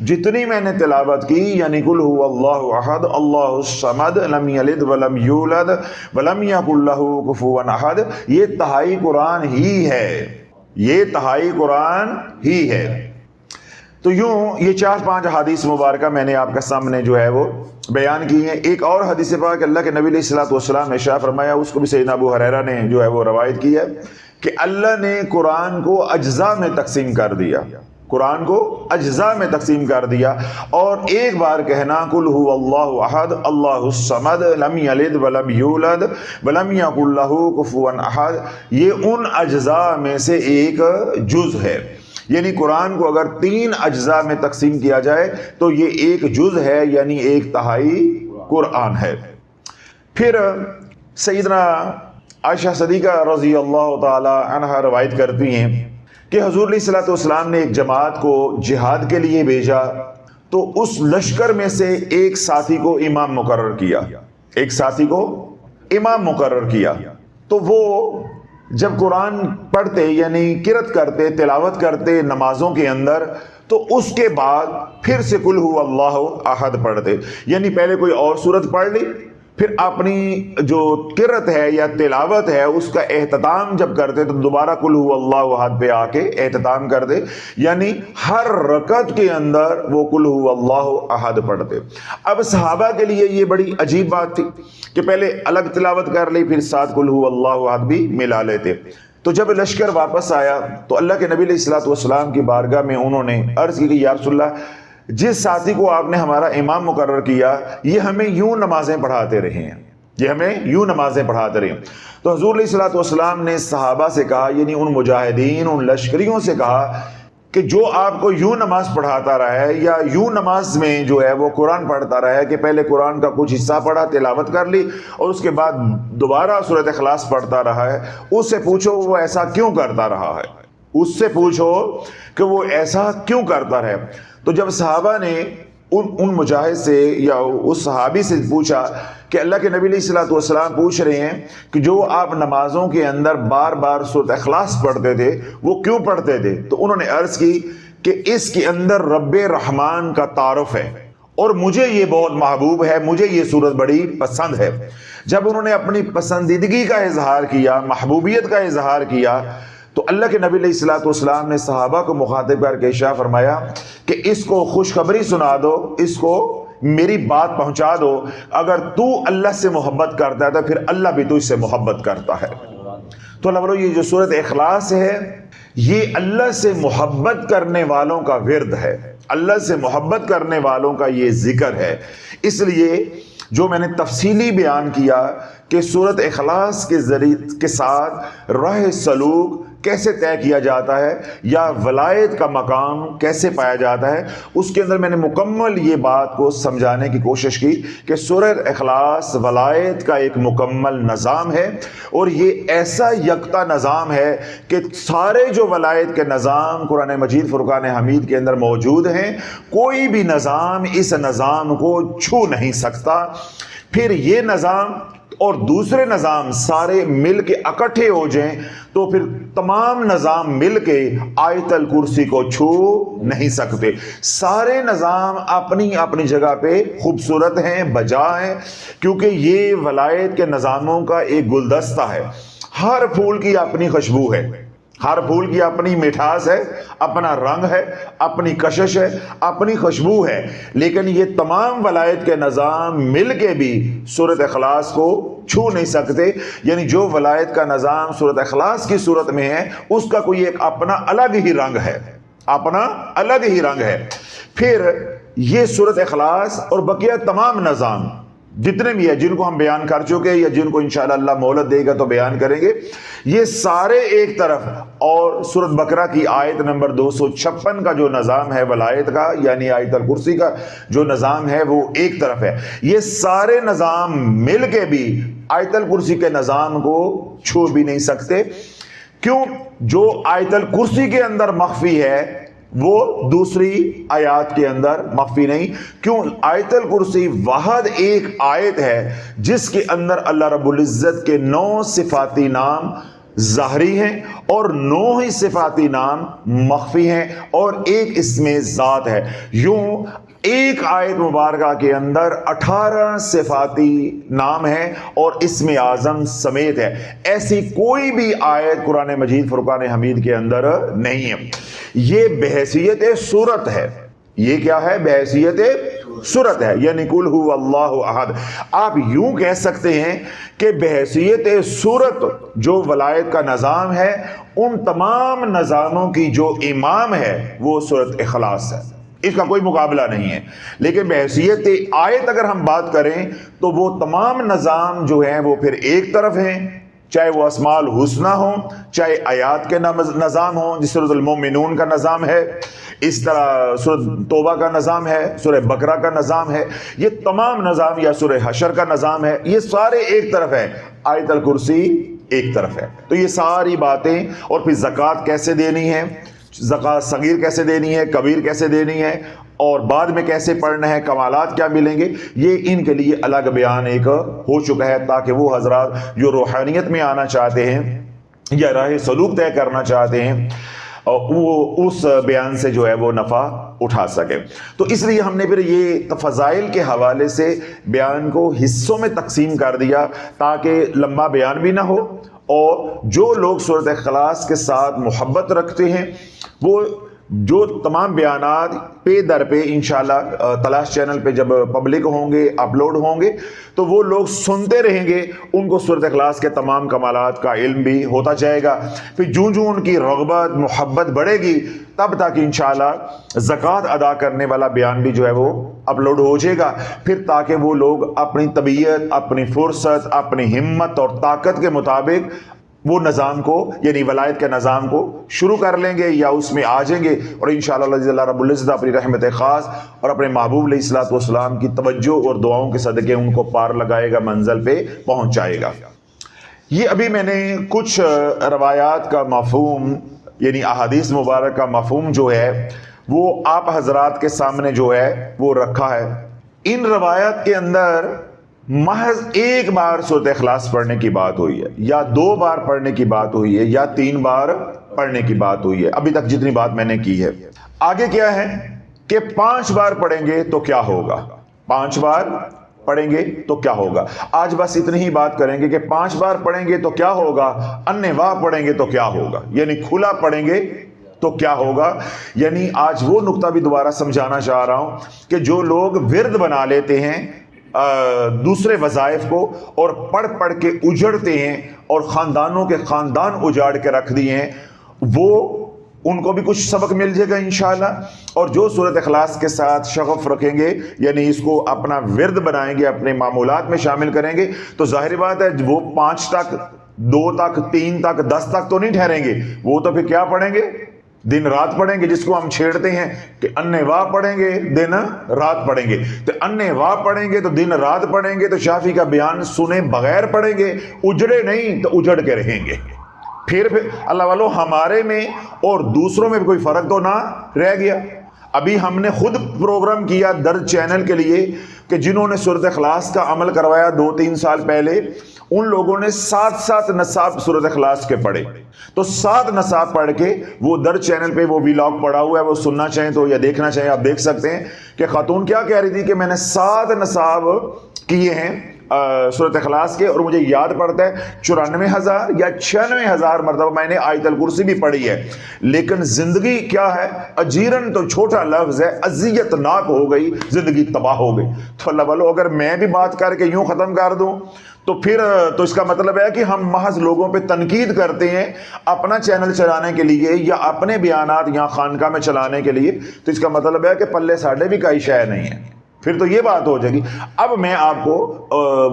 جتنی میں نے تلاوت کی یعنی قل هو اللہ احد اللہ الصمد لم یلد ولم یولد ولم یکن لہ کفوا احد، یہ 1/3 قرآن ہی ہے، یہ 1/3 قرآن ہی ہے۔ تو یوں یہ 4-5 حدیث مبارکہ میں نے آپ کے سامنے جو ہے وہ بیان کی ہیں۔ ایک اور حدیث پاک اللہ کے نبی علیہ الصلوۃ والسلام نے ارشاد فرمایا، اس کو بھی سیدنا ابو ہریرہ نے جو ہے وہ روایت کی ہے کہ اللہ نے قرآن کو اجزاء میں تقسیم کر دیا، قرآن کو اجزاء میں تقسیم کر دیا، اور ایک بار کہنا قل هو اللہ احد اللہ الصمد لم یلد ولم یولد ولم یکن لہ کفوا احد، یہ ان اجزاء میں سے ایک جز ہے۔ یعنی قرآن کو اگر 3 اجزاء میں تقسیم کیا جائے تو یہ ایک جز ہے، یعنی 1/3 قرآن ہے۔ پھر سیدنا عائشہ صدیقہ رضی اللہ تعالی عنہا روایت کرتی ہیں کہ حضور علیہ الصلوۃ والسلام نے ایک جماعت کو جہاد کے لیے بھیجا تو اس لشکر میں سے ایک ساتھی کو امام مقرر کیا، تو وہ جب قرآن پڑھتے یعنی قرات کرتے، تلاوت کرتے نمازوں کے اندر، تو اس کے بعد پھر سے قل هو اللہ احد پڑھتے، یعنی پہلے کوئی اور سورت پڑھ لی، پھر اپنی جو قرات ہے یا تلاوت ہے اس کا اہتمام جب کرتے تو دوبارہ قل هو اللہ احد پہ آ کے اہتمام کرتے، یعنی ہر رکعت کے اندر وہ قل هو اللہ احد پڑھتے۔ اب صحابہ کے لیے یہ بڑی عجیب بات تھی کہ پہلے الگ تلاوت کر لی، پھر ساتھ قل هو اللہ احد بھی ملا لیتے۔ تو جب لشکر واپس آیا تو اللہ کے نبی علیہ الصلوۃ والسلام کی بارگاہ میں انہوں نے عرض کی کہ یا رسول اللہ، جس ساتھی کو آپ نے ہمارا امام مقرر کیا یہ ہمیں یوں نمازیں پڑھاتے رہے ہیں، تو حضور علیہ الصلوۃ والسلام نے صحابہ سے کہا، یعنی ان مجاہدین، ان لشکریوں سے کہا کہ جو آپ کو یوں نماز پڑھاتا رہا ہے یا یوں نماز میں جو ہے وہ قرآن پڑھتا رہا ہے کہ پہلے قرآن کا کچھ حصہ پڑھا، تلاوت کر لی اور اس کے بعد دوبارہ سورۃ اخلاص پڑھتا رہا ہے، اس سے پوچھو وہ ایسا کیوں کرتا رہا ہے، اس سے پوچھو کہ وہ ایسا کیوں کرتا رہے۔ تو جب صحابہ نے ان مجاہد سے یا اس صحابی سے پوچھا کہ اللہ کے نبی علیہ الصلوۃ والسلام پوچھ رہے ہیں کہ جو آپ نمازوں کے اندر بار بار سورۃ اخلاص پڑھتے تھے وہ کیوں پڑھتے تھے، تو انہوں نے عرض کی کہ اس کے اندر رب رحمان کا تعارف ہے اور مجھے یہ بہت محبوب ہے، مجھے یہ صورت بڑی پسند ہے۔ جب انہوں نے اپنی پسندیدگی کا اظہار کیا، محبوبیت کا اظہار کیا، تو اللہ کے نبی علیہ الصلوۃ والسلام نے صحابہ کو مخاطب کر کے ارشاد فرمایا کہ اس کو خوشخبری سنا دو، اس کو میری بات پہنچا دو، اگر تو اللہ سے محبت کرتا ہے تو پھر اللہ بھی تجھ سے محبت کرتا ہے۔ تو اللہ والو، یہ جو سورۃ اخلاص ہے یہ اللہ سے محبت کرنے والوں کا ورد ہے، اللہ سے محبت کرنے والوں کا یہ ذکر ہے۔ اس لیے جو میں نے تفصیلی بیان کیا کہ سورۃ اخلاص کے ذریعے کے ساتھ راہ سلوک کیسے طے کیا جاتا ہے یا ولایت کا مقام کیسے پایا جاتا ہے، اس کے اندر میں نے مکمل یہ بات کو سمجھانے کی کوشش کی کہ سورۃ اخلاص ولایت کا ایک مکمل نظام ہے، اور یہ ایسا یکتا نظام ہے کہ سارے جو ولایت کے نظام قرآن مجید فرقان حمید کے اندر موجود ہیں، کوئی بھی نظام اس نظام کو چھو نہیں سکتا۔ پھر یہ نظام اور دوسرے نظام سارے مل کے اکٹھے ہو جائیں تو پھر تمام نظام مل کے آیت الکرسی کو چھو نہیں سکتے۔ سارے نظام اپنی اپنی جگہ پہ خوبصورت ہیں، بجا ہیں، کیونکہ یہ ولایت کے نظاموں کا ایک گلدستہ ہے۔ ہر پھول کی اپنی خوشبو ہے، ہر پھول کی اپنی مٹھاس ہے، اپنا رنگ ہے، اپنی کشش ہے، اپنی خوشبو ہے، لیکن یہ تمام ولایت کے نظام مل کے بھی سورۃ اخلاص کو چھو نہیں سکتے۔ یعنی جو ولایت کا نظام سورۃ اخلاص کی صورت میں ہے اس کا کوئی ایک اپنا الگ ہی رنگ ہے، اپنا الگ ہی رنگ ہے۔ پھر یہ سورۃ اخلاص اور بقیہ تمام نظام جتنے بھی ہیں جن کو ہم بیان کر چکے یا جن کو انشاءاللہ اللہ مہلت دے گا تو بیان کریں گے، یہ سارے ایک طرف، اور سورۃ بقرہ کی آیت نمبر 256 کا جو نظام ہے ولایت کا، یعنی آیت الکرسی کا جو نظام ہے وہ ایک طرف ہے۔ یہ سارے نظام مل کے بھی آیت الکرسی کے نظام کو چھو بھی نہیں سکتے۔ کیوں؟ جو آیت الکرسی کے اندر مخفی ہے وہ دوسری آیات کے اندر مخفی نہیں۔ کیوں؟ آیت الکرسی واحد ایک آیت ہے جس کے اندر اللہ رب العزت کے 9 صفاتی نام ظاہری ہیں اور 9 ہی صفاتی نام مخفی ہیں، اور ایک اسم ذات ہے۔ یوں ایک آیت مبارکہ کے اندر 18 صفاتی نام ہیں اور اسم اعظم سمیت ہے۔ ایسی کوئی بھی آیت قرآن مجید فرقان حمید کے اندر نہیں ہے۔ یہ بحیثیت سورت ہے۔ یہ کیا ہے؟ بحیثیت سورت ہے، یعنی قل هو اللہ احد۔ آپ یوں کہہ سکتے ہیں کہ بحیثیت سورت جو ولایت کا نظام ہے، ان تمام نظاموں کی جو امام ہے وہ سورت اخلاص ہے، اس کا کوئی مقابلہ نہیں ہے۔ لیکن بحیثیت آیت اگر ہم بات کریں تو وہ تمام نظام جو ہیں وہ پھر ایک طرف ہیں، چاہے وہ اسماء الحسنہ ہوں، چاہے آیات کے نظام ہوں، جس سورۃ المومنون کا نظام ہے، اس طرح سورۃ توبہ کا نظام ہے، سورہ بقرہ کا نظام ہے، یہ تمام نظام، یا سورہ حشر کا نظام ہے، یہ سارے ایک طرف ہیں، آیت الکرسی ایک طرف ہے۔ تو یہ ساری باتیں، اور پھر زکوٰۃ کیسے دینی ہے، زکوٰۃ صغیر کیسے دینی ہے، کبیر کیسے دینی ہے، اور بعد میں کیسے پڑھنا ہے، کمالات کیا ملیں گے، یہ ان کے لیے الگ بیان ایک ہو چکا ہے، تاکہ وہ حضرات جو روحانیت میں آنا چاہتے ہیں یا راہ سلوک طے کرنا چاہتے ہیں وہ اس بیان سے جو ہے وہ نفع اٹھا سکے۔ تو اس لیے ہم نے پھر یہ فضائل کے حوالے سے بیان کو حصوں میں تقسیم کر دیا تاکہ لمبا بیان بھی نہ ہو، اور جو لوگ سورۃ اخلاص کے ساتھ محبت رکھتے ہیں وہ جو تمام بیانات پہ در پہ انشاءاللہ تلاش چینل پہ جب پبلک ہوں گے، اپلوڈ ہوں گے، تو وہ لوگ سنتے رہیں گے، ان کو سورۃ اخلاص کے تمام کمالات کا علم بھی ہوتا جائے گا۔ پھر جوں جوں ان کی رغبت محبت بڑھے گی تب تک انشاءاللہ زکوٰۃ ادا کرنے والا بیان بھی جو ہے وہ اپلوڈ ہو جائے گا، پھر تاکہ وہ لوگ اپنی طبیعت، اپنی فرصت، اپنی ہمت اور طاقت کے مطابق وہ نظام کو، یعنی ولایت کے نظام کو شروع کر لیں گے یا اس میں آ جائیں گے، اور انشاءاللہ اللہ رب العزت اپنی رحمت خاص اور اپنے محبوب علیہ الصلوۃ والسلام کی توجہ اور دعاؤں کے صدقے ان کو پار لگائے گا، منزل پہ پہنچائے گا۔ یہ ابھی میں نے کچھ روایات کا مفہوم، یعنی احادیث مبارک کا مفہوم جو ہے وہ آپ حضرات کے سامنے جو ہے وہ رکھا ہے۔ ان روایات کے اندر محض ایک بار سورۃ اخلاص پڑھنے کی بات ہوئی ہے، یا 2 بار پڑھنے کی بات ہوئی ہے، یا 3 بار پڑھنے کی بات ہوئی ہے، ابھی تک جتنی بات میں نے کی ہے۔ آگے کیا ہے کہ 5 بار پڑھیں گے تو کیا ہوگا، 5 بار پڑھیں گے تو کیا ہوگا۔ آج بس اتنی ہی بات کریں گے کہ 5 بار پڑھیں گے تو کیا ہوگا، انواع پڑھیں گے تو کیا ہوگا، یعنی کھلا پڑھیں گے تو کیا ہوگا۔ یعنی آج وہ نقطہ بھی دوبارہ سمجھانا چاہ رہا ہوں کہ جو لوگ ورد بنا لیتے ہیں دوسرے وظائف کو اور پڑھ پڑھ کے اجڑتے ہیں اور خاندانوں کے خاندان اجاڑ کے رکھ دیے ہیں، وہ ان کو بھی کچھ سبق مل جائے گا انشاءاللہ۔ اور جو سورۃ اخلاص کے ساتھ شغف رکھیں گے، یعنی اس کو اپنا ورد بنائیں گے، اپنے معمولات میں شامل کریں گے، تو ظاہر بات ہے وہ 5 تک، 2 تک، 3 تک، 10 تک تو نہیں ٹھہریں گے، وہ تو پھر کیا پڑھیں گے، دن رات پڑھیں گے، جس کو ہم چھیڑتے ہیں کہ انواع پڑھیں گے دن رات پڑھیں گے، تو انواع پڑھیں گے تو دن رات پڑھیں گے، تو شافعی کا بیان سنے بغیر پڑھیں گے، اجڑے نہیں تو اجڑ کے رہیں گے۔ پھر اللہ والو ہمارے میں اور دوسروں میں کوئی فرق تو نہ رہ گیا۔ ابھی ہم نے خود پروگرام کیا درد چینل کے لیے کہ جنہوں نے سورۃ اخلاص کا عمل کروایا 2-3 سال پہلے، ان لوگوں نے 7 نصاب سورۃ اخلاص کے پڑھے، تو 7 نصاب پڑھ کے وہ درد چینل پہ وہ ویلاگ پڑا ہوا ہے، وہ سننا چاہیں تو یا دیکھنا چاہیں آپ دیکھ سکتے ہیں کہ خاتون کیا کہہ رہی تھی کہ میں نے 7 نصاب کیے ہیں سورۃ اخلاص کے، اور مجھے یاد پڑتا ہے 94,000 یا 96,000 مرتبہ میں نے آیت الکرسی بھی پڑھی ہے، لیکن زندگی کیا ہے، اجیرن تو چھوٹا لفظ ہے، اذیت ناک ہو گئی، زندگی تباہ ہو گئی۔ تو اللہ والو اگر میں بھی بات کر کے یوں ختم کر دوں تو پھر تو اس کا مطلب ہے کہ ہم محض لوگوں پہ تنقید کرتے ہیں اپنا چینل چلانے کے لیے یا اپنے بیانات یہاں خانقاہ میں چلانے کے لیے، تو اس کا مطلب ہے کہ پلے ساڈے بھی کوئی شے نہیں ہے، پھر تو یہ بات ہو جائے گی۔ اب میں آپ کو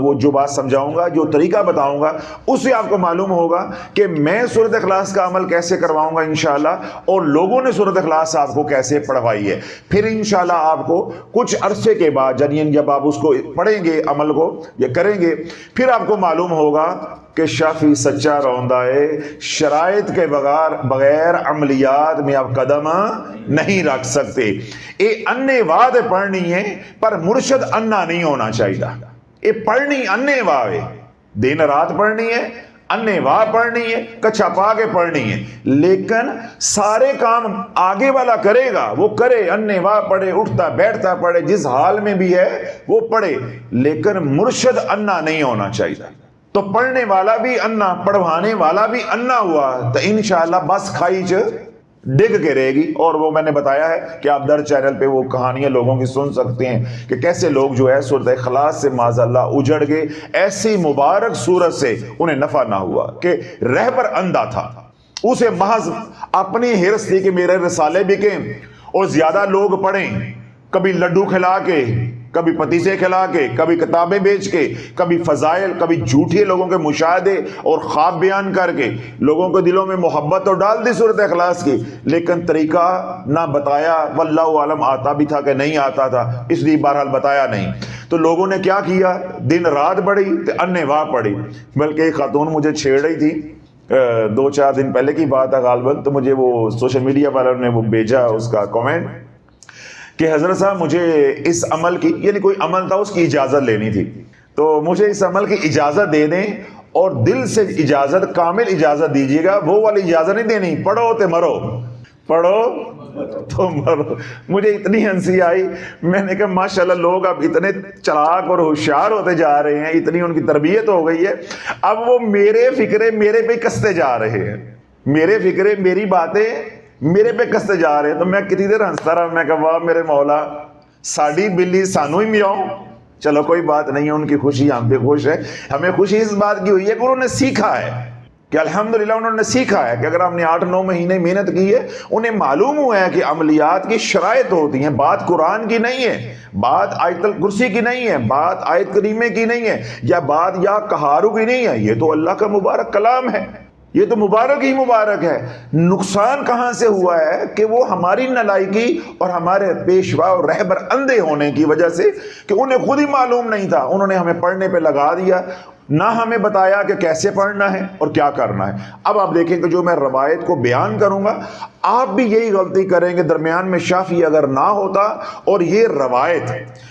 وہ جو بات سمجھاؤں گا، جو طریقہ بتاؤں گا، اس سے آپ کو معلوم ہوگا کہ میں سورۃ اخلاص کا عمل کیسے کرواؤں گا انشاءاللہ، اور لوگوں نے سورۃ اخلاص آپ کو کیسے پڑھوائی ہے۔ پھر انشاءاللہ آپ کو کچھ عرصے کے بعد جب آپ اس کو پڑھیں گے، عمل کو یا کریں گے، پھر آپ کو معلوم ہوگا کہ شافعی سچا روندہ ہے، شرائط کے بغیر عملیات میں آپ قدم نہیں رکھ سکتے۔ یہ انے واد پڑھنی ہے پر مرشد انا نہیں ہونا چاہیے۔ یہ پڑھنی انے واہ دن رات پڑھنی ہے، انے واہ پڑھنی ہے، کچھا پا کے پڑھنی ہے، لیکن سارے کام آگے والا کرے گا، وہ کرے، انے واہ پڑھے، اٹھتا بیٹھتا پڑھے، جس حال میں بھی ہے وہ پڑھے، لیکن مرشد انا نہیں ہونا چاہیے۔ تو پڑھنے والا بھی انا، پڑھوانے والا بھی انا ہوا تو انشاءاللہ بس کھائی چ ڈگ کے رہے گی۔ اور وہ میں نے بتایا ہے کہ آپ در چینل پہ وہ کہانیاں لوگوں کی سن سکتے ہیں کہ کیسے لوگ جو ہے سورۃ اخلاص سے معاذ اللہ اجڑ گئے، ایسی مبارک سورت سے انہیں نفع نہ ہوا کہ رہبر اندھا تھا، اسے محض اپنی حرص تھی کہ میرے رسالے بکیں اور زیادہ لوگ پڑھیں، کبھی لڈو کھلا کے، کبھی پتیسے کھلا کے، کبھی کتابیں بیچ کے، کبھی فضائل، کبھی جھوٹے لوگوں کے مشاہدے اور خواب بیان کر کے لوگوں کے دلوں میں محبت تو ڈال دی سورۃ اخلاص کی، لیکن طریقہ نہ بتایا، واللہ عالم آتا بھی تھا کہ نہیں آتا تھا، اس لیے بہرحال بتایا نہیں۔ تو لوگوں نے کیا کیا، دن رات پڑھی تو انے واہ پڑھی۔ بلکہ ایک خاتون مجھے چھیڑ رہی تھی 2-4 دن پہلے کی بات ہے غالباً، تو مجھے وہ سوشل میڈیا والوں نے وہ بھیجا اس کا کامنٹ کہ حضرت صاحب مجھے اس عمل کی، یعنی کوئی عمل تھا، اس کی اجازت لینی تھی، تو مجھے اس عمل کی اجازت دے دیں اور دل سے اجازت، کامل اجازت دیجیے گا، وہ والی اجازت نہیں دینی پڑھو تو مرو، پڑھو تو مرو۔ مجھے اتنی ہنسی آئی، میں نے کہا ماشاءاللہ لوگ اب اتنے چلاک اور ہوشیار ہوتے جا رہے ہیں، اتنی ان کی تربیت ہو گئی ہے، اب وہ میرے فکرے میرے پہ کستے جا رہے ہیں، میرے فکرے میری باتیں میرے پہ کستے جا رہے ہیں۔ تو میں کتنی دیر ہنستا رہا، میں کہا واہ میرے مولا، ساڑی بلی سانو ہی میاؤں۔ چلو کوئی بات نہیں ہے، ان کی خوشی ہم بھی خوش ہے۔ ہمیں خوشی اس بات کی ہوئی ہے کہ انہوں نے سیکھا ہے، کہ الحمدللہ انہوں نے سیکھا ہے کہ اگر ہم نے 8-9 مہینے محنت کی ہے، انہیں معلوم ہوا ہے کہ عملیات کی شرائط ہوتی ہیں، بات قرآن کی نہیں ہے، بات آیت الکرسی کی نہیں ہے، بات آیت کریمہ کی نہیں ہے، یا بات یا کہارو کی نہیں ہے، یہ تو اللہ کا مبارک کلام ہے، یہ تو مبارک ہی مبارک ہے۔ نقصان کہاں سے ہوا ہے کہ وہ ہماری نالائکی اور ہمارے پیشوا اور رہبر اندھے ہونے کی وجہ سے، کہ انہیں خود ہی معلوم نہیں تھا، انہوں نے ہمیں پڑھنے پہ لگا دیا، نہ ہمیں بتایا کہ کیسے پڑھنا ہے اور کیا کرنا ہے۔ اب آپ دیکھیں کہ جو میں روایت کو بیان کروں گا، آپ بھی یہی غلطی کریں گے، درمیان میں شافعی اگر نہ ہوتا اور یہ روایت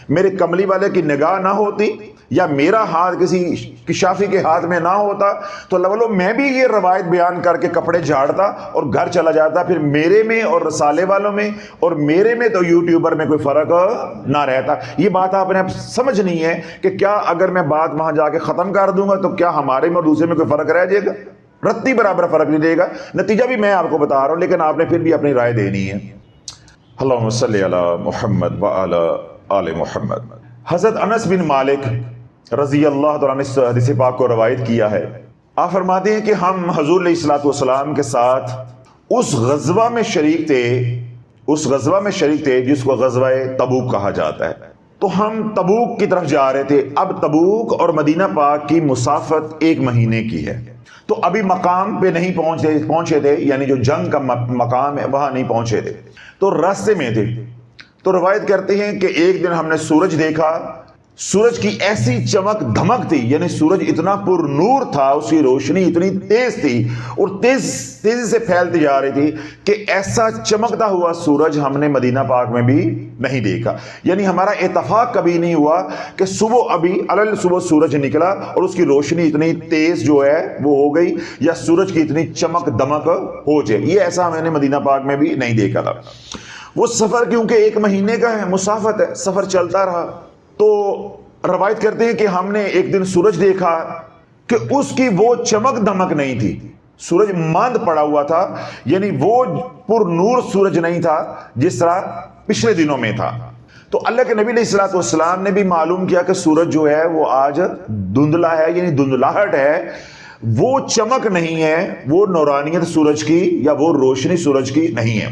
میرے کملی والے کی نگاہ نہ ہوتی یا میرا ہاتھ کسی شافعی کے ہاتھ میں نہ ہوتا تو لولو میں بھی یہ روایت بیان کر کے کپڑے جھاڑتا اور گھر چلا جاتا، پھر میرے میں اور رسالے والوں میں اور میرے میں تو یوٹیوبر میں کوئی فرق نہ رہتا۔ یہ بات آپ نے سمجھنی ہے کہ کیا اگر میں بات وہاں جا کے ختم کر دوں گا تو کیا ہمارے میں اور دوسرے میں کوئی فرق رہ جائے گا؟ رتی برابر فرق نہیں دے گا۔ نتیجہ بھی میں آپ کو بتا رہا ہوں، لیکن آپ نے پھر بھی اپنی رائے دینی ہے۔ اللہم صلی علی محمد وعلی آل محمد۔ حضرت انس بن مالک رضی اللہ تعالیٰ نے اس حدیث پاک کو روایت کیا ہے، آپ فرماتے ہیں کہ ہم حضور علیہ الصلوۃ والسلام کے ساتھ اس غزوہ میں شریک تھے جس کو غزوہ تبوک کہا جاتا ہے۔ تو ہم تبوک کی طرف جا رہے تھے۔ اب تبوک اور مدینہ پاک کی مسافت 1 مہینے کی ہے، تو ابھی مقام پہ نہیں پہنچے تھے، یعنی جو جنگ کا مقام ہے وہاں نہیں پہنچے تھے، تو راستے میں تھے۔ تو روایت کرتے ہیں کہ ایک دن ہم نے سورج دیکھا، سورج کی ایسی چمک دھمک تھی، یعنی سورج اتنا پر نور تھا، اس کی روشنی اتنی تیز تھی اور تیزی سے پھیلتی جا رہی تھی کہ ایسا چمکتا ہوا سورج ہم نے مدینہ پاک میں بھی نہیں دیکھا۔ یعنی ہمارا اتفاق کبھی نہیں ہوا کہ صبح سورج نکلا اور اس کی روشنی اتنی تیز جو ہے وہ ہو گئی، یا سورج کی اتنی چمک دمک ہو جائے، یہ ایسا میں نے مدینہ پاک میں بھی نہیں دیکھا تھا۔ وہ سفر کیونکہ 1 مہینے کا ہے، مسافت ہے، سفر چلتا رہا، تو روایت کرتے ہیں کہ ہم نے ایک دن سورج دیکھا کہ اس کی وہ چمک دمک نہیں تھی، سورج ماند پڑا ہوا تھا، یعنی وہ پر نور سورج نہیں تھا جس طرح پچھلے دنوں میں تھا۔ تو اللہ کے نبی علیہ الصلوۃ والسلام نے بھی معلوم کیا کہ سورج جو ہے وہ آج دھندلا ہے، یعنی دھندلاہٹ ہے، وہ چمک نہیں ہے، وہ نورانیت سورج کی یا وہ روشنی سورج کی نہیں ہے۔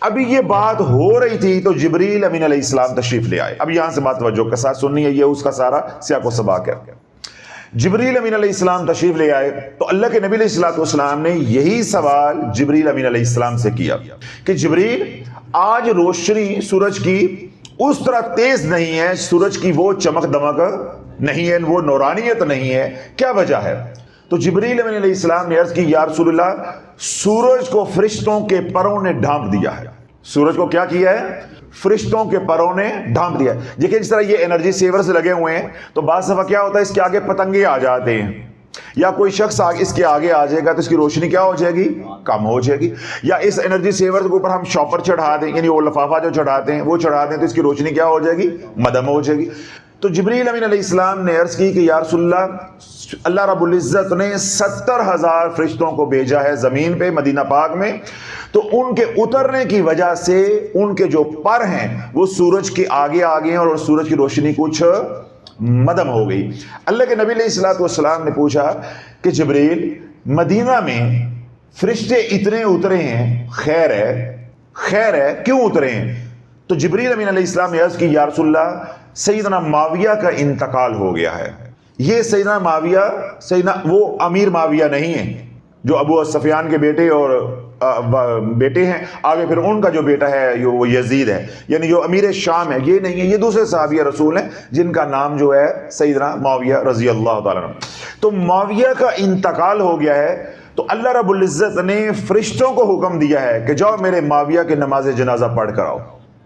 ابھی یہ بات ہو رہی تھی تو جبریل امین علیہ السلام تشریف لے آئے۔ اب یہاں سے بات توجہ کے ساتھ سننی ہے، یہ اس کا سارا سیاق و سباق ہے۔ جبریل امین علیہ السلام تشریف لے آئے تو اللہ کے نبی علیہ الصلوۃ والسلام نے یہی سوال جبریل امین علیہ السلام سے کیا کہ جبریل، آج روشنی سورج کی اس طرح تیز نہیں ہے، سورج کی وہ چمک دمک نہیں ہے، وہ نورانیت نہیں ہے، کیا وجہ ہے؟ تو جبریل امین علیہ السلام نے عرض کی، یا رسول اللہ، سورج کو فرشتوں کے پروں نے ڈھانپ دیا ہے۔ سورج کو کیا کیا ہے؟ فرشتوں کے پروں نے ڈھانپ دیا ہے۔ دیکھیں جس طرح یہ انرجی سیورز لگے ہوئے ہیں تو بعض دفعہ کیا ہوتا ہے، اس کے آگے پتنگے آ جاتے ہیں، یا کوئی شخص اس کے آگے آ جائے گا تو اس کی روشنی کیا ہو جائے گی؟ کم ہو جائے گی۔ یا اس انرجی سیورز کے اوپر ہم شاپر چڑھا دیں، یعنی وہ لفافہ جو چڑھاتے ہیں وہ چڑھا دیں تو اس کی روشنی کیا ہو جائے گی؟ مدھم ہو جائے گی۔ تو جبریل امین علیہ السلام نے عرض کی کہ یا رسول اللہ، اللہ رب العزت نے 70,000 فرشتوں کو بھیجا ہے زمین پہ مدینہ پاک میں، تو ان کے اترنے کی وجہ سے ان کے جو پر ہیں وہ سورج کے آگے آگے ہیں اور سورج کی روشنی کچھ مدھم ہو گئی۔ اللہ کے نبی علیہ الصلوۃ والسلام نے پوچھا کہ جبریل، مدینہ میں فرشتے اتنے اترے ہیں، خیر ہے، کیوں اترے ہیں؟ تو جبریل امین علیہ السلام نے عرض کی، یا رسول اللہ، سیدنا معاویہ کا انتقال ہو گیا ہے۔ یہ سیدنا معاویہ وہ امیر معاویہ نہیں ہے جو ابو سفیان کے بیٹے ہیں، آگے پھر ان کا جو بیٹا ہے وہ یزید ہے، یعنی جو امیر شام ہے، یہ نہیں ہے، یہ دوسرے صحابی رسول ہیں جن کا نام جو ہے سیدنا معاویہ رضی اللہ تعالیٰ عنہ۔ تو معاویہ کا انتقال ہو گیا ہے، تو اللہ رب العزت نے فرشتوں کو حکم دیا ہے کہ جاؤ میرے معاویہ کی نماز جنازہ پڑھ کر آؤ،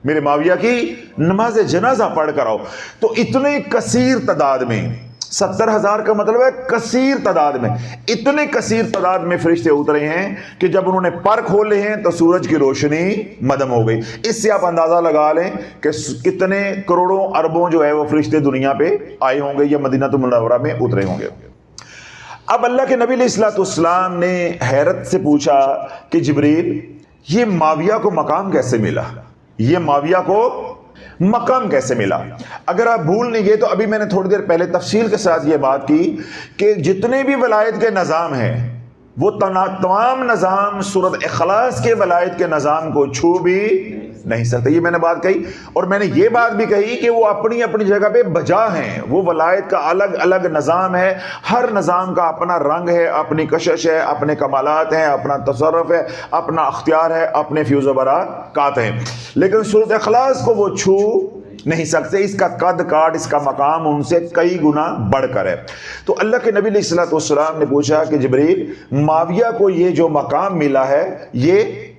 میرے معاویہ کی نماز جنازہ پڑھ کر آؤ۔ تو اتنے کثیر تعداد میں، 70,000 کا مطلب ہے کثیر تعداد میں، اتنے کثیر تعداد میں فرشتے اترے ہیں کہ جب انہوں نے پر کھولے ہیں تو سورج کی روشنی مدھم ہو گئی۔ اس سے آپ اندازہ لگا لیں کہ کتنے کروڑوں اربوں جو ہے وہ فرشتے دنیا پہ آئے ہوں گے یا مدینہ المنورہ میں اترے ہوں گے۔ اب اللہ کے نبی علیہ الصلوۃ والسلام نے حیرت سے پوچھا کہ جبریل، یہ معاویہ کو مقام کیسے ملا؟ یہ معاویہ کو مقام کیسے ملا؟ اگر آپ بھول نہیں گئے تو ابھی میں نے تھوڑی دیر پہلے تفصیل کے ساتھ یہ بات کی کہ جتنے بھی ولایت کے نظام ہیں وہ تمام نظام سورۃ اخلاص کے ولایت کے نظام کو چھو بھی نہیں سکتے۔ یہ میں نے بات کہی، اور میں نے یہ بات بھی کہی کہ وہ اپنی اپنی جگہ پہ بجا ہیں، وہ ولایت کا الگ الگ نظام ہے، ہر نظام کا اپنا رنگ ہے، اپنی کشش ہے، اپنے کمالات ہیں، اپنا تصرف ہے، اپنا اختیار ہے، اپنے فیوز و برکات ہیں، لیکن سورۃ اخلاص کو وہ چھو نہیں سکتے۔ اس کا قد کاٹ، اس کا مقام ان سے کئی گنا بڑھ کر ہے۔ تو اللہ کے نبی علیہ الصلوۃ والسلام نے پوچھا کہ جبریل، معاویہ کو یہ جو مقام ملا ہے یہ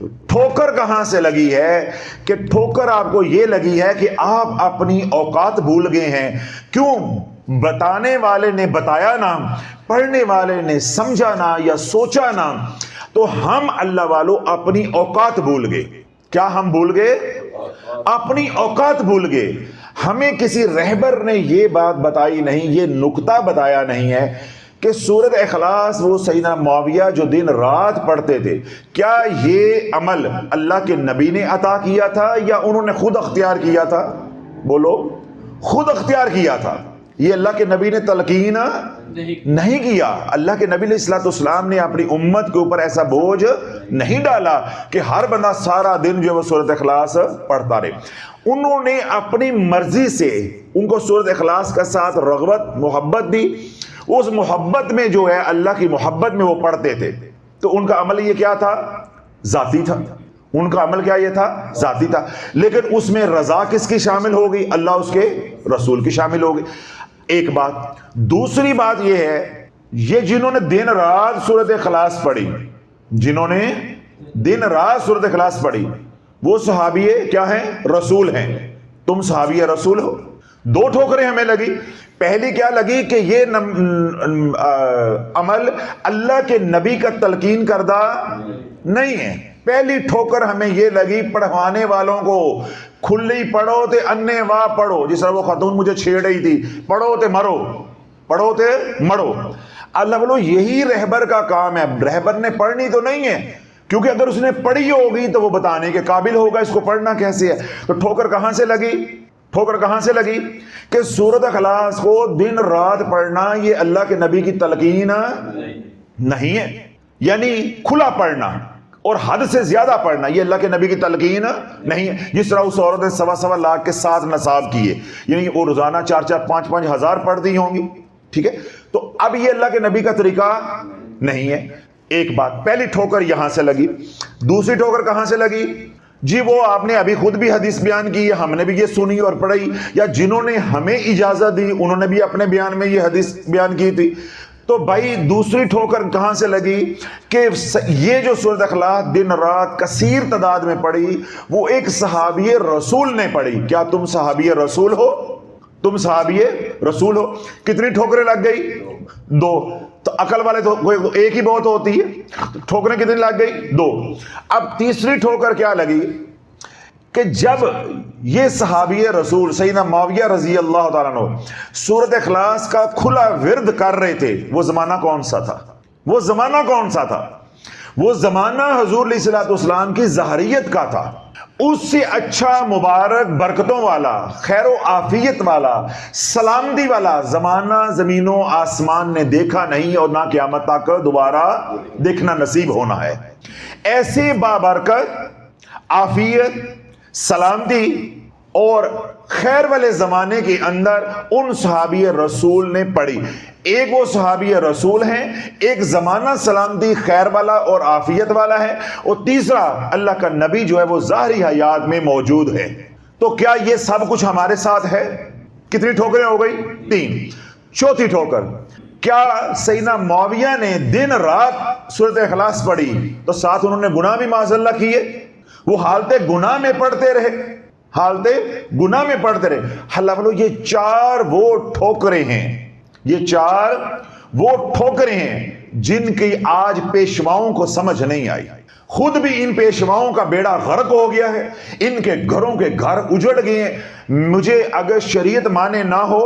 ٹھوکر کہاں سے لگی ہے؟ کہ ٹھوکر آپ کو یہ لگی ہے کہ آپ اپنی اوقات بھول گئے ہیں. کیوں؟ بتانے والے نے بتایا نہ، پڑھنے والے نے سمجھا نہ یا سوچا نہ، تو ہم اللہ والوں اپنی اوقات بھول گئے. کیا ہم بھول گئے؟ اپنی اوقات بھول گئے. ہمیں کسی رہبر نے یہ بات بتائی نہیں، یہ نقطہ بتایا نہیں ہے کہ سورۃ اخلاص وہ سیدنا معاویہ جو دن رات پڑھتے تھے، کیا یہ عمل اللہ کے نبی نے عطا کیا تھا یا انہوں نے خود اختیار کیا تھا؟ بولو، خود اختیار کیا تھا. یہ اللہ کے نبی نے تلقین نہیں کیا. اللہ کے نبی علیہ الصلوۃ والسلام نے اپنی امت کے اوپر ایسا بوجھ نہیں ڈالا کہ ہر بندہ سارا دن جو ہے وہ سورۃ اخلاص پڑھتا رہے. انہوں نے اپنی مرضی سے ان کو سورۃ اخلاص کا ساتھ رغبت محبت دی. اس محبت میں جو ہے اللہ کی محبت میں وہ پڑھتے تھے. تو ان کا عمل یہ کیا تھا؟ ذاتی تھا. ان کا عمل کیا یہ تھا؟ ذاتی تھا. لیکن اس میں رضا کس کی شامل ہو گئی؟ اللہ اس کے رسول کی شامل ہو گئی. ایک بات. دوسری بات یہ ہے، یہ جنہوں نے دن رات سورۃ اخلاص پڑھی، جنہوں نے دن رات سورۃ اخلاص پڑھی، وہ صحابی کیا ہیں؟ رسول ہیں. تم صحابی رسول ہو. دو ٹھوکریں ہمیں لگی. پہلی کیا لگی کہ یہ عمل اللہ کے نبی کا تلقین کردہ نہیں ہے. پہلی ٹھوکر ہمیں یہ لگی پڑھوانے والوں کو، کھلی پڑھو تے انے واہ پڑھو. جس طرح وہ خاتون مجھے چھیڑ رہی تھی، پڑھو تے مرو، پڑھو تے مرو. اللہ بولو یہی رہبر کا کام ہے. رہبر نے پڑھنی تو نہیں ہے، کیونکہ اگر اس نے پڑھی ہوگی تو وہ بتانے کے قابل ہوگا اس کو پڑھنا کیسے ہے. تو ٹھوکر کہاں سے لگی؟ ٹھوکر کہاں سے لگی کہ سورۃ اخلاص کو دن رات پڑھنا یہ اللہ کے نبی کی تلقین نہیں ہے. یعنی کھلا پڑھنا اور حد سے زیادہ پڑھنا یہ اللہ کے نبی کی تلقین نہیں ہے. جس طرح اس عورت نے 1.25 لاکھ کے 7 نصاب کیے، یعنی وہ روزانہ 4-4 5-5 ہزار پڑھتی ہوں گی. ٹھیک ہے، تو اب یہ اللہ کے نبی کا طریقہ نہیں ہے. ایک بات پہلی ٹھوکر یہاں سے لگی. دوسری ٹھوکر کہاں سے لگی؟ جی وہ آپ نے ابھی خود بھی حدیث بیان کی ہے، ہم نے بھی یہ سنی اور پڑھی، یا جنہوں نے ہمیں اجازت دی انہوں نے بھی اپنے بیان میں یہ حدیث بیان کی تھی. تو بھائی دوسری ٹھوکر کہاں سے لگی کہ یہ جو سورۃ اخلاص دن رات کثیر تعداد میں پڑھی وہ ایک صحابی رسول نے پڑھی. کیا تم صحابی رسول ہو؟ تم صحابی رسول ہو. کتنی ٹھوکریں لگ گئی؟ 2. تو عقل والے تو ایک ہی بہت ہوتی ہے. ٹھوکریں کتنی لگ گئی؟ 2. اب تیسری ٹھوکر کیا لگی کہ جب یہ صحابی رسول سیدنا معاویہ رضی اللہ تعالیٰ عنہ سورۃ اخلاص کا کھلا ورد کر رہے تھے، وہ زمانہ کون سا تھا؟ وہ زمانہ کون سا تھا؟ وہ زمانہ حضور علیہ الصلوۃ والسلام کی ظاہریت کا تھا. اس سے اچھا مبارک برکتوں والا خیر و عافیت والا سلامتی والا زمانہ زمین و آسمان نے دیکھا نہیں اور نہ قیامت تک دوبارہ دیکھنا نصیب ہونا ہے. ایسے بابرکت عافیت سلامتی اور خیر والے زمانے کے اندر ان صحابی رسول نے پڑھی. ایک وہ صحابی رسول ہیں، ایک زمانہ سلامتی خیر والا اور عافیت والا ہے، اور تیسرا اللہ کا نبی جو ہے وہ ظاہری حیات میں موجود ہے. تو کیا یہ سب کچھ ہمارے ساتھ ہے؟ کتنی ٹھوکریں ہو گئی؟ 3. چوتھی ٹھوکر، کیا سیدنا معاویہ نے دن رات سورۃ اخلاص پڑھی تو ساتھ انہوں نے گناہ بھی معاذ اللہ کیے؟ وہ حالت گناہ میں پڑھتے رہے، حالت گناہ میں پڑھتے رہے. اللہ بولو یہ 4 وہ ٹھوکریں ہیں، یہ 4 وہ ٹھوکریں ہیں جن کی آج پیشواؤں کو سمجھ نہیں آئی. خود بھی ان پیشواؤں کا بیڑا غرق ہو گیا ہے، ان کے گھروں کے گھر اجڑ گئے ہیں. مجھے اگر شریعت مانے نہ ہو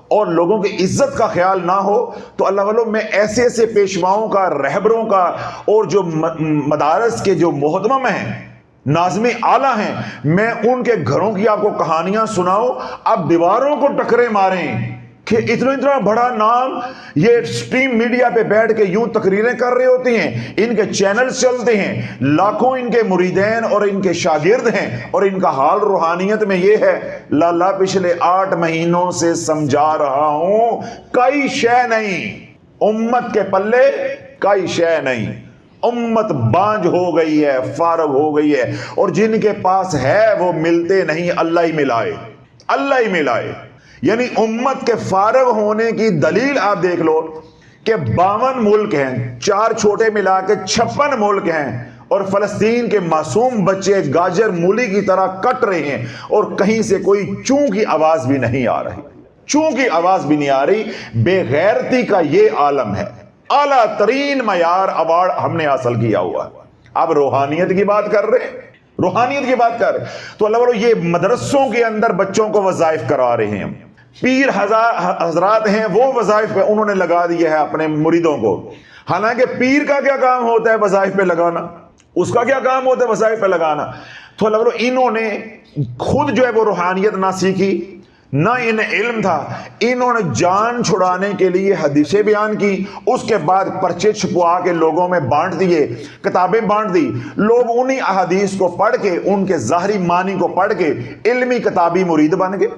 اور لوگوں کی عزت کا خیال نہ ہو تو اللہ والوں میں ایسے ایسے پیشواؤں کا، رہبروں کا، اور جو مدارس کے جو محتمم ہیں، ناظم اعلیٰ ہیں، میں ان کے گھروں کی آپ کو کہانیاں سناؤں. اب دیواروں کو ٹکرے ماریں کہ اتنا بڑا نام یہ سٹریم میڈیا پہ بیٹھ کے یوں تقریریں کر رہے ہوتی ہیں، ان کے چینل چلتے ہیں، لاکھوں ان کے مریدین اور ان کے شاگرد ہیں، اور ان کا حال روحانیت میں یہ ہے لالا پچھلے 8 مہینوں سے سمجھا رہا ہوں کوئی شے نہیں، امت کے پلے کوئی شے نہیں. امت بانج ہو گئی ہے، فارغ ہو گئی ہے، اور جن کے پاس ہے وہ ملتے نہیں. اللہ ہی ملائے، اللہ ہی ملائے. یعنی امت کے فارغ ہونے کی دلیل آپ دیکھ لو کہ 52 ملک ہیں، 4 چھوٹے ملا کے 56 ملک ہیں، اور فلسطین کے معصوم بچے گاجر مولی کی طرح کٹ رہے ہیں اور کہیں سے کوئی چوں کی آواز بھی نہیں آ رہی، چوں کی آواز بھی نہیں آ رہی۔ بے غیرتی کا یہ عالم ہے، اعلیٰ ترین معیار ایوارڈ ہم نے حاصل کیا ہوا ہے۔ اب روحانیت کی بات کر رہے ہیں، روحانیت کی بات کر رہے ہیں تو اللہ والو یہ مدرسوں کے اندر بچوں کو وظائف کرا رہے ہیں۔ پیر حضرات ہیں، وہ وظائف پہ انہوں نے لگا دیا ہے اپنے مریدوں کو، حالانکہ پیر کا کیا کام ہوتا ہے وظائف پہ لگانا، اس کا کیا کام ہوتا ہے وظائف پہ لگانا۔ تو اللہ والو انہوں نے خود جو ہے وہ روحانیت نہ سیکھی، نہ انہیں علم تھا، انہوں نے جان چھڑانے کے لیے حدیثیں بیان کی، اس کے بعد پرچے چھپوا کے لوگوں میں بانٹ دیے، کتابیں بانٹ دی، لوگ انہی احادیث کو پڑھ کے، ان کے ظاہری معنی کو پڑھ کے علمی کتابی مرید بن گئے۔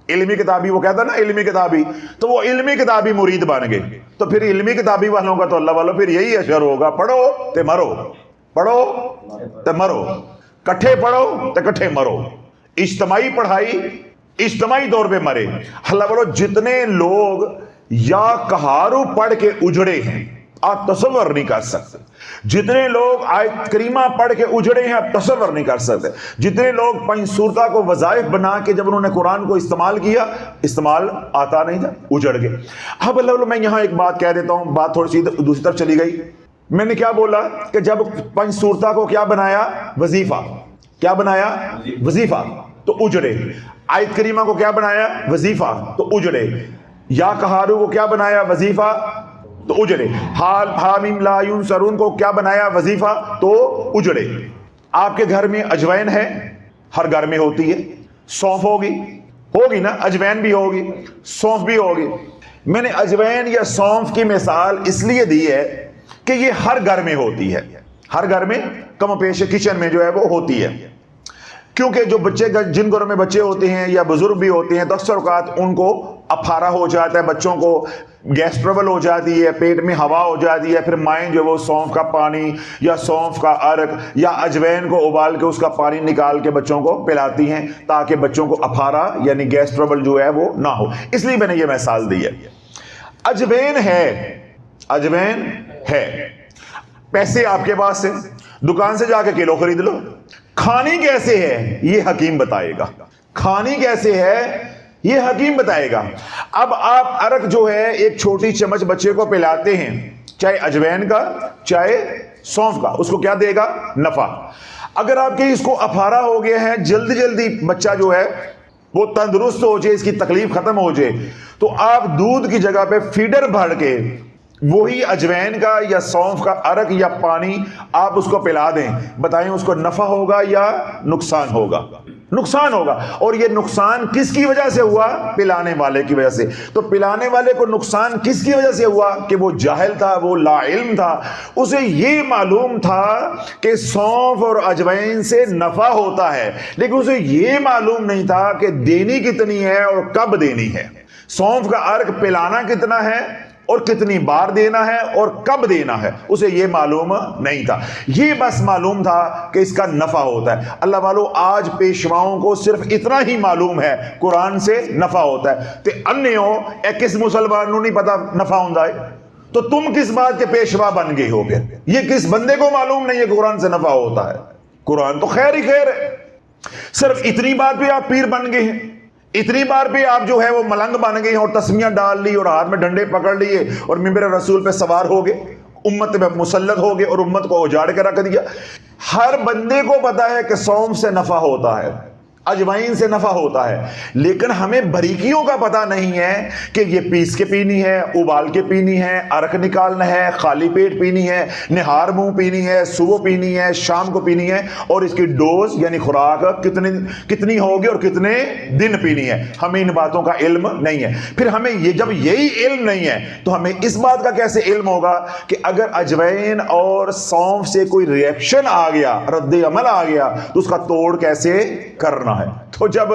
علمی کتابی، وہ کہتا نا علمی کتابی، تو وہ علمی کتابی مرید بن گئے۔ تو پھر علمی کتابی والوں کا تو اللہ والوں پھر یہی اشر ہوگا، پڑھو تے مرو، پڑھو تے مرو، کٹھے پڑھو تے کٹھے مرو، اجتماعی پڑھائی اجتماعی طور پہ مرے۔ اللہ والو جتنے لوگ یا کہارو پڑھ کے اجڑے ہیں آپ تصور نہیں کر سکتے، جتنے لوگ آیت کریمہ پڑھ کے اجڑے ہیں آپ تصور نہیں کر سکتے، جتنے لوگ پنج سورتہ کو وظائف بنا کے جب انہوں نے قرآن کو استعمال کیا، استعمال آتا نہیں تھا، اجڑ گئے۔ اب اللہ میں یہاں ایک بات کہہ دیتا ہوں، بات تھوڑی سی دوسری طرف چلی گئی۔ میں نے کیا بولا کہ جب پنج سورتہ کو کیا بنایا وظیفہ، کیا بنایا وظیفہ، تو اجڑے۔ آیت کریمہ کو کیا بنایا وظیفہ، تو اجڑے۔ یا کہارو کو کیا بنایا وظیفہ، تو اجڑے۔ حامیم لا ینصرون کو کیا بنایا وظیفہ، تو اجڑے۔ آپ کے گھر میں اجوین ہے، ہر گھر میں ہوتی ہے، سونف ہوگی نا، اجوین بھی ہوگی، سونف بھی ہوگی۔ میں نے اجوین یا سونف کی مثال اس لیے دی ہے کہ یہ ہر گھر میں ہوتی ہے، ہر گھر میں کم و بیش کچن میں جو ہے وہ ہوتی ہے، کیونکہ جو بچے جن گھروں میں بچے ہوتے ہیں یا بزرگ بھی ہوتے ہیں تو اکثر اوقات ان کو افارہ ہو جاتا ہے، بچوں کو گیس ٹربل ہو جاتی ہے، پیٹ میں ہوا ہو جاتی ہے، پھر مائیں جو وہ سونف کا پانی یا سونف کا عرق یا اجوین کو ابال کے اس کا پانی نکال کے بچوں کو پلاتی ہیں تاکہ بچوں کو افارہ یعنی گیس ٹربل جو ہے وہ نہ ہو، اس لیے میں نے یہ مثال دی ہے۔ اجوین ہے، پیسے آپ کے پاس ہیں، دکان سے جا کے کلو خرید لو۔ کھانی کیسے ہے یہ حکیم بتائے گا، کھانی کیسے ہے یہ حکیم بتائے گا۔ اب آپ عرق جو ہے ایک چھوٹی چمچ بچے کو پلاتے ہیں، چاہے اجوین کا چاہے سونف کا، اس کو کیا دے گا نفع۔ اگر آپ کے اس کو افارہ ہو گیا ہے، جلدی بچہ جو ہے وہ تندرست ہو جائے، اس کی تکلیف ختم ہو جائے، تو آپ دودھ کی جگہ پہ فیڈر بھر کے وہی اجوین کا یا سونف کا عرق یا پانی آپ اس کو پلا دیں، بتائیں اس کو نفع ہوگا یا نقصان ہوگا؟ نقصان ہوگا۔ اور یہ نقصان کس کی وجہ سے ہوا؟ پلانے والے کی وجہ سے۔ تو پلانے والے کو نقصان کس کی وجہ سے ہوا؟ کہ وہ جاہل تھا، وہ لا علم تھا، اسے یہ معلوم تھا کہ سونف اور اجوین سے نفع ہوتا ہے، لیکن اسے یہ معلوم نہیں تھا کہ دینی کتنی ہے اور کب دینی ہے۔ سونف کا عرق پلانا کتنا ہے اور کتنی بار دینا ہے اور کب دینا ہے، اسے یہ معلوم نہیں تھا، یہ بس معلوم تھا کہ اس کا نفع ہوتا ہے۔ اللہ والو آج پیشواؤں کو صرف اتنا ہی معلوم ہے قرآن سے نفع ہوتا ہے، تے انیوں کس مسلمان نو نہیں پتا نفع ہوندا ہے، تو تم کس بات کے پیشوا بن گئے ہو؟ پھر یہ کس بندے کو معلوم نہیں ہے کہ قرآن سے نفع ہوتا ہے؟ قرآن تو خیر ہی خیر ہے، صرف اتنی بات پہ آپ پیر بن گئے ہیں، اتنی بار پہ آپ جو ہے وہ ملنگ بن گئے اور تسمیاں ڈال لی اور ہاتھ میں ڈنڈے پکڑ لیے اور منبر رسول پہ سوار ہو گئے، امت پہ مسلط ہو گئے اور امت کو اجاڑ کے رکھ دیا۔ ہر بندے کو پتا ہے کہ سونف سے نفع ہوتا ہے، اجوائن سے نفع ہوتا ہے، لیکن ہمیں باریکیوں کا پتہ نہیں ہے کہ یہ پیس کے پینی ہے، ابال کے پینی ہے، عرق نکالنا ہے، خالی پیٹ پینی ہے، نہار منہ پینی ہے، صبح پینی ہے، شام کو پینی ہے، اور اس کی ڈوز یعنی خوراک کتنی ہوگی اور کتنے دن پینی ہے، ہمیں ان باتوں کا علم نہیں ہے۔ پھر ہمیں جب یہی علم نہیں ہے تو ہمیں اس بات کا کیسے علم ہوگا کہ اگر اجوائن اور سونف سے کوئی ری ایکشن آ گیا، رد عمل آ گیا، تو اس کا توڑ کیسے کرنا ہے؟ تو جب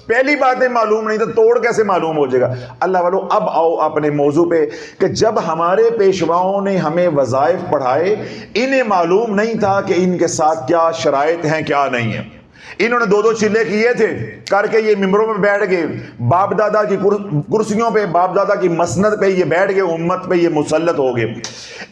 پہلی باتیں معلوم نہیں تو توڑ کیسے معلوم ہو جائے گا؟ اللہ والو اب آؤ اپنے موضوع پہ کہ جب ہمارے پیشواؤں نے ہمیں وظائف پڑھائے، انہیں معلوم نہیں تھا کہ ان کے ساتھ کیا شرائط ہیں کیا نہیں ہیں، انہوں نے 2-2 چلے کیے تھے کر کے یہ ممبروں میں بیٹھ گئے, باپ دادا کی کرسیوں پہ, باپ دادا کی مسند پہ یہ بیٹھ گئے, امت پہ یہ مسلط ہو گئے.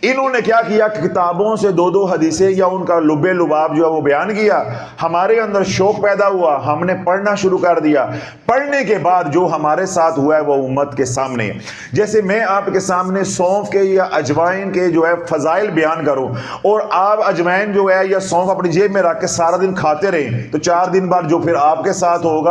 انہوں نے کیا کیا, کتابوں سے 2-2 حدیثیں یا ان کا لب لباب جو ہے وہ بیان کیا. ہمارے اندر شوق پیدا ہوا, ہم نے پڑھنا شروع کر دیا. پڑھنے کے بعد جو ہمارے ساتھ ہوا ہے وہ امت کے سامنے. جیسے میں آپ کے سامنے سونف کے یا اجوائن کے جو ہے فضائل بیان کروں, اور آپ اجوائن جو ہے یا سونف اپنی جیب میں رکھ کے سارا دن کھاتے رہیں, تو 4 دن بعد جو پھر آپ کے ساتھ ہوگا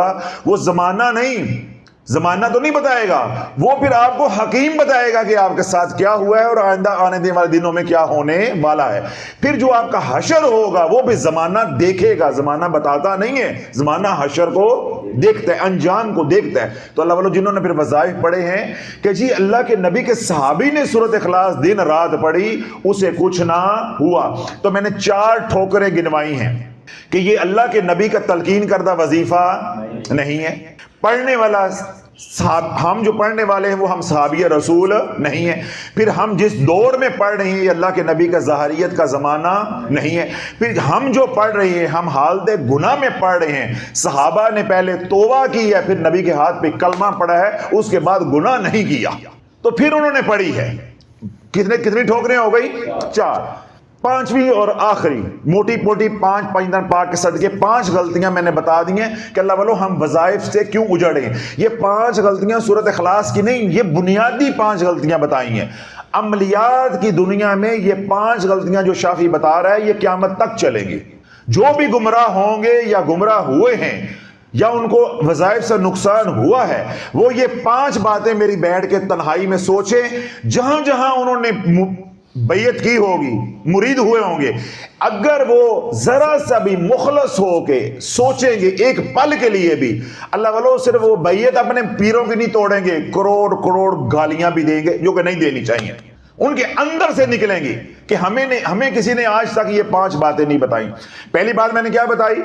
وہ زمانہ نہیں, زمانہ تو نہیں بتائے گا, وہ پھر آپ کو حکیم بتائے گا کہ آپ کے ساتھ کیا ہوا ہے اور آئندہ آنے والے دنوں میں کیا ہونے والا ہے. پھر جو آپ کا حشر ہوگا وہ بھی زمانہ دیکھے گا, زمانہ بتاتا نہیں ہے, زمانہ حشر کو دیکھتا ہے, انجام کو دیکھتا ہے. تو اللہ والوں جنہوں نے پھر وظائف پڑھے ہیں کہ جی اللہ کے نبی کے صحابی نے سورۃ اخلاص دن رات پڑھی, اسے کچھ نہ ہوا. تو میں نے 4 ٹھوکریں گنوائی ہیں کہ یہ اللہ کے نبی کا تلقین کردہ وظیفہ نہیں ہے. پڑھنے والا ہم جو پڑھنے والے ہیں وہ ہم صحابی رسول نہیں ہیں. پھر ہم جس دور میں پڑھ رہے ہیں یہ اللہ کے نبی کا ظاہریت کا زمانہ نہیں ہے. پھر ہم جو پڑھ رہے ہیں ہم حالت گناہ میں پڑھ رہے ہیں. صحابہ نے پہلے توبہ کی ہے, پھر نبی کے ہاتھ پہ کلمہ پڑھا ہے, اس کے بعد گناہ نہیں کیا, تو پھر انہوں نے پڑھی ہے. کتنی ٹھوکریں ہو گئی؟ 4. 5ویں اور آخری موٹی پوٹی 5 دن پاک کے صدقے 5 غلطیاں میں نے بتا دی ہیں کہ اللہ والو ہم وظائف سے کیوں اجڑے ہیں. یہ 5 غلطیاں سورۃ اخلاص کی نہیں, یہ بنیادی 5 غلطیاں بتائی ہیں. عملیات کی دنیا میں یہ 5 غلطیاں جو شافعی بتا رہا ہے یہ قیامت تک چلیں گی. جو بھی گمراہ ہوں گے یا گمراہ ہوئے ہیں یا ان کو وظائف سے نقصان ہوا ہے, وہ یہ 5 باتیں میری بیٹھ کے تنہائی میں سوچیں. جہاں جہاں انہوں نے بیعت کی ہوگی, مرید ہوئے ہوں گے, اگر وہ ذرا سا بھی مخلص ہو کے سوچیں گے ایک پل کے لیے بھی, اللہ والو صرف وہ بیعت اپنے پیروں کی نہیں توڑیں گے, کروڑ گالیاں بھی دیں گے جو کہ نہیں دینی چاہیے. ان کے اندر سے نکلیں گی کہ ہمیں کسی نے آج تک یہ 5 باتیں نہیں بتائیں. پہلی بات میں نے کیا بتائی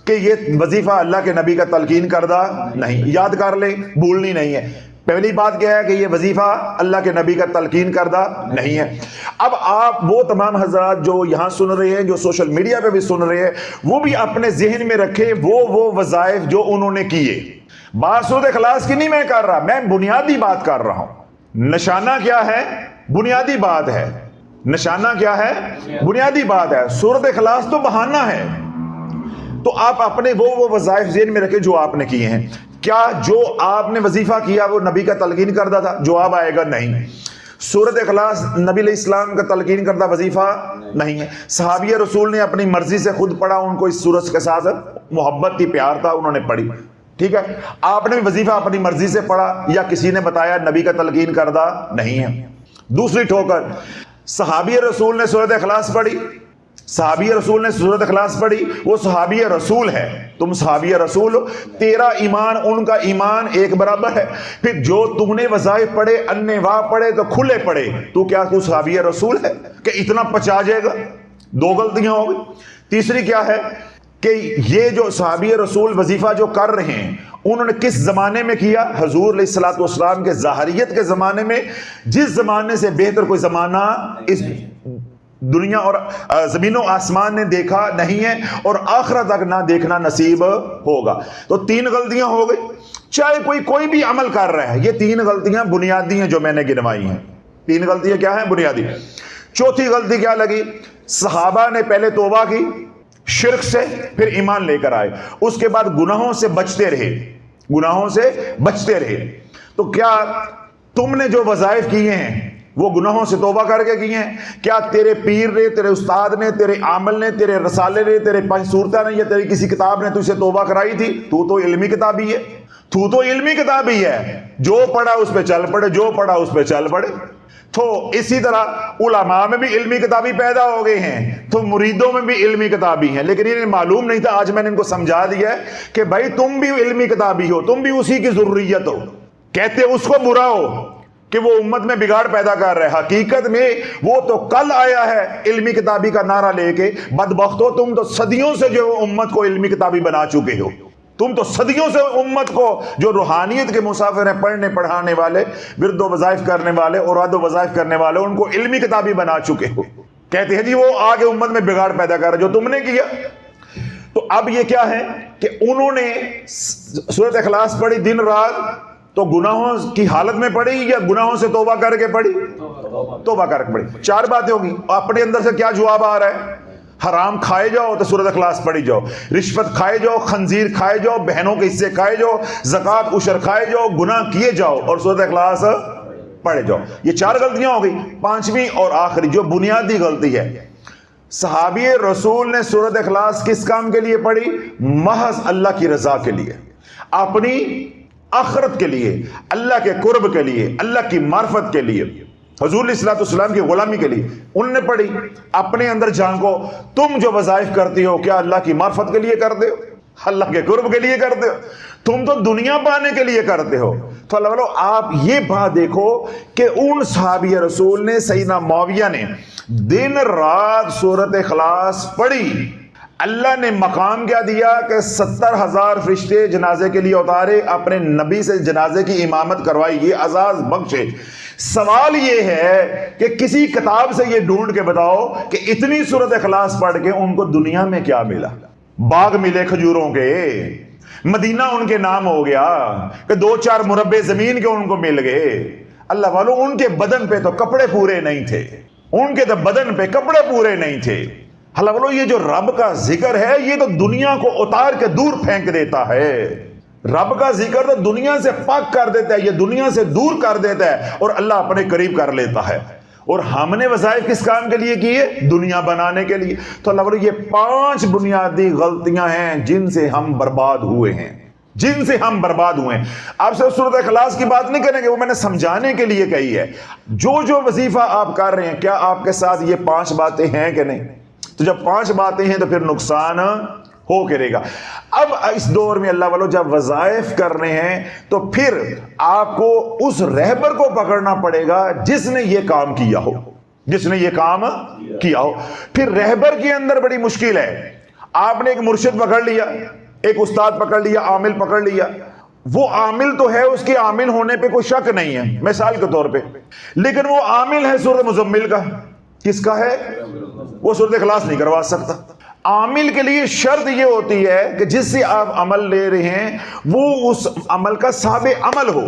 کہ یہ وظیفہ اللہ کے نبی کا تلقین کردہ نہیں. یاد کر لیں, بھولنی نہیں ہے. پہلی بات کیا ہے کہ یہ وظیفہ اللہ کے نبی کا تلقین کردہ نہیں ہے. اب آپ وہ تمام حضرات جو یہاں سن رہے ہیں, جو سوشل میڈیا پہ بھی سن رہے ہیں, وہ بھی اپنے ذہن میں رکھیں وہ وظائف جو انہوں نے کیے. بات سورۃ اخلاص کی نہیں میں کر رہا, میں بنیادی بات کر رہا ہوں. نشانہ کیا ہے؟ بنیادی بات ہے. نشانہ کیا ہے؟ بنیادی بات ہے. سورۃ اخلاص تو بہانہ ہے. تو آپ اپنے وہ وظائف ذہن میں رکھیں جو آپ نے کیے ہیں. کیا جو آپ نے وظیفہ کیا وہ نبی کا تلقین کردہ تھا؟ جواب آئے گا نہیں. سورۃ اخلاص نبی علیہ السلام کا تلقین کردہ وظیفہ نہیں ہے. صحابی رسول نے اپنی مرضی سے خود پڑھا, ان کو اس سورت کے ساتھ محبت کی, پیار تھا, انہوں نے پڑھی. ٹھیک ہے, آپ نے بھی وظیفہ اپنی مرضی سے پڑھا یا کسی نے بتایا, نبی کا تلقین کردہ نہیں ہے. دوسری ٹھوکر, صحابی رسول نے سورۃ اخلاص پڑھی, صحابی رسول نے سورۃ اخلاص پڑھی, وہ صحابی رسول ہے, تم صحابی رسول ہو, تیرا ایمان ان کا ایمان ایک برابر ہے. پھر جو تم نے وظائف پڑھے, انواع پڑھے تو کھلے پڑھے, تو صحابی رسول ہے کہ اتنا پچا جائے گا؟ 2 غلطیاں ہو گئی. تیسری کیا ہے کہ یہ جو صحابی رسول وظیفہ جو کر رہے ہیں انہوں نے کس زمانے میں کیا؟ حضور علیہ الصلوۃ والسلام کے ظاہریت کے زمانے میں. جس زمانے سے بہتر کوئی زمانہ اس دنیا اور زمین و آسمان نے دیکھا نہیں ہے, اور آخرت تک نہ دیکھنا نصیب ہوگا. تو 3 غلطیاں ہو گئی. چاہے کوئی بھی عمل کر رہا ہے, یہ 3 غلطیاں بنیادی ہیں جو میں نے گنوائی ہیں. 3 غلطیاں کیا ہیں؟ بنیادی. چوتھی غلطی کیا لگی؟ صحابہ نے پہلے توبہ کی شرک سے, پھر ایمان لے کر آئے, اس کے بعد گناہوں سے بچتے رہے. تو کیا تم نے جو وظائف کیے ہیں وہ گناہوں سے توبہ کر کے کیے ہیں؟ کیا تیرے پیر نے, تیرے استاد نے, تیرے عامل نے, تیرے رسالے نے, تیرے 5 صورتیں نے, یا تیری کسی کتاب نے تجھے توبہ کرائی تھی؟ تو علمی کتابی ہے, تو علمی کتابی ہے. جو پڑھا اس پہ چل پڑے, جو پڑھا اس پہ چل پڑے. تو اسی طرح علماء میں بھی علمی کتابی پیدا ہو گئے ہیں, تو مریدوں میں بھی علمی کتابی ہیں, لیکن انہیں معلوم نہیں تھا. آج میں نے ان کو سمجھا دیا ہے کہ بھائی تم بھی علمی کتابی ہو, تم بھی اسی کی ضروریت ہو. کہتے اس کو برا ہو کہ وہ امت میں بگاڑ پیدا کر رہا ہے, حقیقت میں وہ تو کل آیا ہے علمی کتابی کا نعرہ لے کے. بدبخت ہو, تم تو صدیوں سے جو امت کو علمی کتابی بنا چکے ہو. تم تو صدیوں سے امت کو جو روحانیت کے مسافر ہیں, پڑھنے پڑھانے والے, ورد و وظائف کرنے والے, اوراد و وظائف کرنے والے, ان کو علمی کتابی بنا چکے ہو. کہتے ہیں جی وہ آگے امت میں بگاڑ پیدا کر رہا جو تم نے کیا. تو تو اب یہ کیا ہے کہ انہوں نے سورۃ اخلاص پڑھی دن رات، تو گناہوں کی حالت میں پڑھی یا گناہوں سے توبہ کر کے پڑھی؟ توبہ کر کے پڑھی۔ چار باتیں ہوگی، اپنے اندر سے کیا جواب آ رہا ہے؟ حرام کھائے جاؤ تو سورۃ اخلاص پڑھی جاؤ، رشوت کھائے جاؤ، خنزیر کھائے جاؤ، بہنوں کے حصے کھائے جاؤ، زکوٰۃ عشر کھائے جاؤ، گناہ کیے جاؤ اور سورۃ اخلاص پڑھے جاؤ۔ یہ چار غلطیاں ہو گئی۔ پانچویں اور آخری جو بنیادی غلطی ہے، صحابی رسول نے سورۃ اخلاص کس کام کے لیے پڑھی؟ محض اللہ کی رضا کے لیے، اپنی آخرت کے لیے، اللہ کے قرب کے لیے، اللہ کی معرفت کے لیے، حضور علیہ الصلوۃ والسلام کی غلامی کے لیے انہوں نے پڑھی۔ اپنے اندر جھانکو، تم جو وظائف کرتی ہو کیا اللہ کی معرفت کے لیے کرتے ہو؟ اللہ کے قرب کے لیے کرتے ہو؟ تم تو دنیا پانے کے لیے کرتے ہو۔ تو اللہ والو آپ یہ بات دیکھو کہ ان صحابی رسول نے، سیدنا معاویہ نے دن رات سورۃ اخلاص پڑھی۔ اللہ نے مقام کیا دیا کہ 70,000 فرشتے جنازے کے لیے اتارے، اپنے نبی سے جنازے کی امامت کروائی، یہ اعزاز بخشے۔ سوال یہ ہے کہ کسی کتاب سے یہ ڈھونڈ کے بتاؤ کہ اتنی سورۃ اخلاص پڑھ کے ان کو دنیا میں کیا ملا؟ باغ ملے کھجوروں کے، مدینہ ان کے نام ہو گیا، کہ 2-4 مربع زمین کے ان کو مل گئے۔ اللہ والوں ان کے بدن پہ تو کپڑے پورے نہیں تھے، ان کے تو بدن پہ کپڑے پورے نہیں تھے۔ اللہ والوں یہ جو رب کا ذکر ہے یہ تو دنیا کو اتار کے دور پھینک دیتا ہے۔ رب کا ذکر تو دنیا سے پاک کر دیتا ہے، یہ دنیا سے دور کر دیتا ہے اور اللہ اپنے قریب کر لیتا ہے۔ اور ہم نے وظائف کس کام کے لیے کیے؟ دنیا بنانے کے لیے۔ تو اللہ والوں یہ 5 بنیادی غلطیاں ہیں جن سے ہم برباد ہوئے ہیں، جن سے ہم برباد ہوئے ہیں۔ آپ سے سورۃ اخلاص کی بات نہیں کریں گے، وہ میں نے سمجھانے کے لیے کہی ہے۔ جو وظیفہ آپ کر رہے ہیں کیا آپ کے ساتھ یہ 5 باتیں ہیں کہ نہیں؟ تو جب 5 باتیں ہیں تو پھر نقصان ہو کرے گا۔ اب اس دور میں اللہ والوں جب وظائف کرنے ہیں تو پھر آپ کو اس رہبر کو پکڑنا پڑے گا جس نے یہ کام کیا ہو، جس نے یہ کام کیا ہو۔ پھر رہبر کے اندر بڑی مشکل ہے۔ آپ نے ایک مرشد پکڑ لیا، ایک استاد پکڑ لیا، عامل پکڑ لیا، وہ عامل تو ہے، اس کے عامل ہونے پہ کوئی شک نہیں ہے مثال کے طور پہ، لیکن وہ عامل ہے سورۃ مزمل کا۔ کس کا ہے؟ وہ سورۃ اخلاص نہیں کروا سکتا۔ عامل کے لیے شرط یہ ہوتی ہے کہ جس سے آپ عمل لے رہے ہیں وہ اس عمل کا صاحب عمل ہو،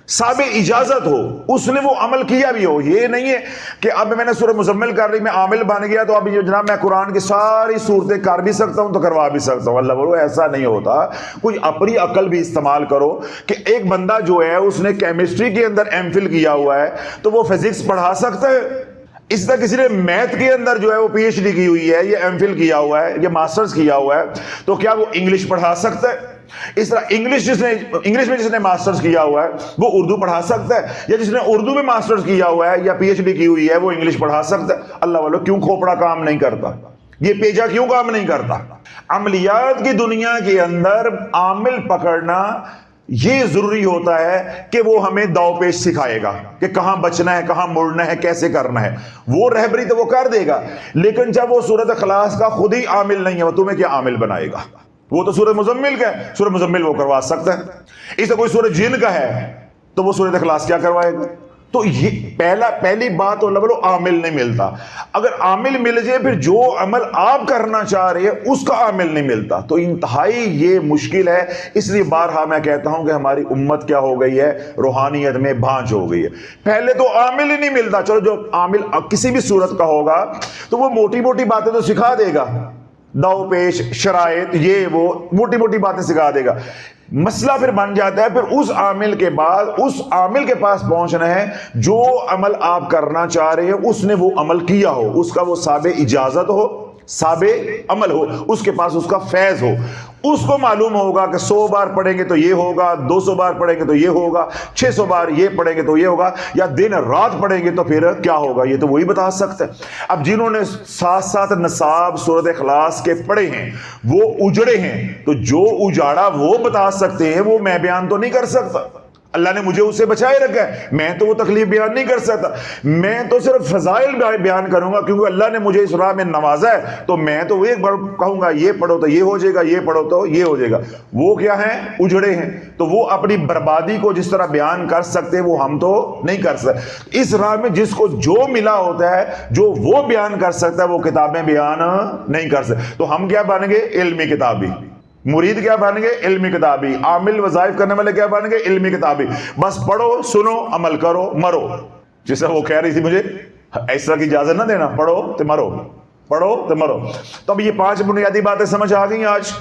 صاحب اجازت ہو، اس نے وہ عمل کیا بھی ہو۔ یہ نہیں ہے کہ اب میں نے سورۃ مزمل کر رہی، میں عامل بن گیا تو اب یہ جناب میں قرآن کی ساری صورتیں کر بھی سکتا ہوں تو کروا بھی سکتا ہوں۔ اللہ بولو ایسا نہیں ہوتا۔ کوئی اپنی عقل بھی استعمال کرو کہ ایک بندہ جو ہے اس نے کیمسٹری کے اندر ایم فل کیا ہوا ہے تو وہ فزکس پڑھا سکتا ہے۔ اس طرح کسی نے میتھ کے اندر جو ہے وہ پی ایچ ڈی کی ہوئی ہے، یہ ایم فل کیا ہوا ہے، یہ ماسٹرز کیا ہوا ہے، تو کیا وہ انگلش پڑھا سکتا ہے؟ اس طرح انگلش میں جس نے ماسٹرز کیا ہوا ہے وہ اردو پڑھا سکتا ہے، یا جس نے اردو میں ماسٹرز کیا ہوا ہے یا پی ایچ ڈی کی ہوئی ہے وہ انگلش پڑھا سکتا ہے۔ اللہ والوں کیوں کھوپڑا کام نہیں کرتا؟ یہ پیجا کیوں کام نہیں کرتا؟ عملیات کی دنیا کے اندر عامل پکڑنا یہ ضروری ہوتا ہے کہ وہ ہمیں داؤ پیش سکھائے گا کہ کہاں بچنا ہے، کہاں مڑنا ہے، کیسے کرنا ہے۔ وہ رہبری تو وہ کر دے گا، لیکن جب وہ سورۃ اخلاص کا خود ہی عامل نہیں ہے وہ تمہیں کیا عامل بنائے گا؟ وہ تو سورۃ مزمل کا ہے، سورۃ مزمل وہ کروا سکتا ہے۔ اس سے کوئی سورۃ جن کا ہے تو وہ سورۃ اخلاص کیا کروائے گا؟ تو یہ پہلی بات تو لبلو عامل نہیں ملتا۔ اگر عامل مل جائے پھر جو عمل آپ کرنا چاہ رہے ہیں اس کا عامل نہیں ملتا، تو انتہائی یہ مشکل ہے۔ اس لیے بارہا میں کہتا ہوں کہ ہماری امت کیا ہو گئی ہے؟ روحانیت میں بھانج ہو گئی ہے۔ پہلے تو عامل ہی نہیں ملتا، چلو جو عامل کسی بھی صورت کا ہوگا تو وہ موٹی موٹی باتیں تو سکھا دے گا، داؤ پیش، شرائط، یہ وہ موٹی موٹی باتیں سکھا دے گا۔ مسئلہ پھر بن جاتا ہے، پھر اس عامل کے بعد اس عامل کے پاس پہنچنا ہے جو عمل آپ کرنا چاہ رہے ہیں اس نے وہ عمل کیا ہو، اس کا وہ صاحب اجازت ہو، صاحب عمل ہو، اس کے پاس اس کا فیض ہو۔ اس کو معلوم ہوگا کہ 100 بار پڑھیں گے تو یہ ہوگا، 200 بار پڑھیں گے تو یہ ہوگا، 600 بار یہ پڑھیں گے تو یہ ہوگا، یا دن رات پڑھیں گے تو پھر کیا ہوگا، یہ تو وہی بتا سکتے ہیں۔ اب جنہوں نے 7 نصاب سورۃ اخلاص کے پڑھے ہیں وہ اجڑے ہیں، تو جو اجاڑا وہ بتا سکتے ہیں، وہ میں بیان تو نہیں کر سکتا۔ اللہ نے مجھے اسے بچائے رکھا ہے، میں تو وہ تکلیف بیان نہیں کر سکتا، میں تو صرف فضائل بیان کروں گا، کیونکہ اللہ نے مجھے اس راہ میں نوازا ہے، تو میں تو ایک بار کہوں گا یہ پڑھو تو یہ ہو جائے گا، یہ پڑھو تو یہ ہو جائے گا۔ وہ کیا ہیں؟ اجڑے ہیں، تو وہ اپنی بربادی کو جس طرح بیان کر سکتے وہ ہم تو نہیں کر سکتے۔ اس راہ میں جس کو جو ملا ہوتا ہے، جو وہ بیان کر سکتا ہے، وہ کتابیں بیان نہیں کر سکتے۔ تو ہم کیا بنیں گے؟ علمی کتابی۔ مرید کیا بن گئے؟ علمی کتابی۔ عامل وظائف کرنے والے کیا بن گئے؟ علمی کتابی۔ بس پڑھو، سنو، عمل کرو، مرو۔ جیسے وہ کہہ رہی تھی مجھے ایسا کی اجازت نہ دینا، پڑھو تو مرو، پڑھو تو مرو۔ تو اب یہ 5 بنیادی باتیں سمجھ آ گئی آج۔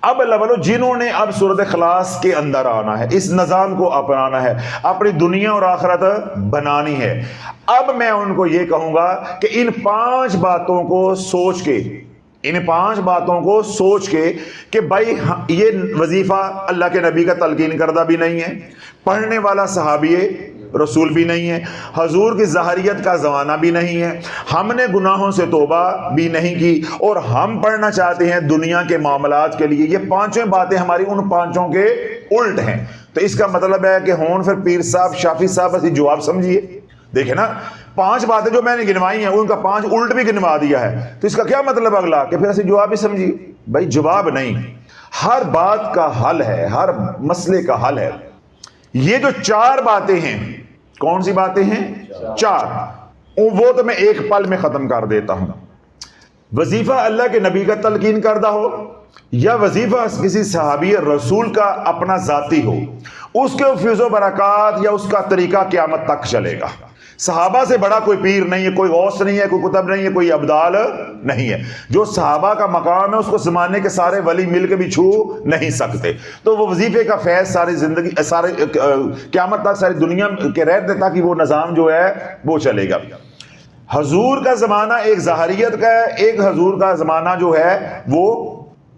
اب اللہ والو جنہوں نے اب سورۃ اخلاص کے اندر آنا ہے، اس نظام کو اپنانا ہے، اپنی دنیا اور آخرت بنانی ہے، اب میں ان کو یہ کہوں گا کہ ان 5 باتوں کو سوچ کے، ان 5 باتوں کو سوچ کے کہ بھائی یہ وظیفہ اللہ کے نبی کا تلقین کردہ بھی نہیں ہے، پڑھنے والا صحابی رسول بھی نہیں ہے، حضور کی ظاہریت کا زمانہ بھی نہیں ہے، ہم نے گناہوں سے توبہ بھی نہیں کی، اور ہم پڑھنا چاہتے ہیں دنیا کے معاملات کے لیے۔ یہ 5 باتیں ہماری ان 5 کے الٹ ہیں۔ تو اس کا مطلب ہے کہ ہون پھر پیر صاحب، شافی صاحب اسی جواب سمجھیے۔ دیکھیں نا، 5 باتیں جو میں نے گنوائی ہیں ان کا 5 الٹ بھی گنوا دیا ہے، تو اس کا کیا مطلب اگلا کہ پھر ایسے جواب بھی سمجھیے؟ بھائی جواب نہیں، ہر بات کا حل ہے، ہر مسئلے کا حل ہے۔ یہ جو 4 باتیں ہیں، کون سی باتیں ہیں؟ 4، وہ تو میں ایک پل میں ختم کر دیتا ہوں۔ وظیفہ اللہ کے نبی کا تلقین کردہ ہو، یا وظیفہ کسی صحابی رسول کا اپنا ذاتی ہو، اس کے فیض و برکات یا اس کا طریقہ قیامت تک چلے گا۔ صحابہ سے بڑا کوئی پیر نہیں ہے، کوئی غوث نہیں ہے، کوئی قطب نہیں ہے، کوئی ابدال نہیں ہے۔ جو صحابہ کا مقام ہے اس کو زمانے کے سارے ولی مل کے بھی چھو نہیں سکتے۔ تو وہ وظیفے کا فیض ساری زندگی، سارے قیامت تک، ساری دنیا کے رہتے تک وہ نظام جو ہے وہ چلے گا۔ حضور کا زمانہ ایک ظاہریت کا ہے، ایک حضور کا زمانہ جو ہے وہ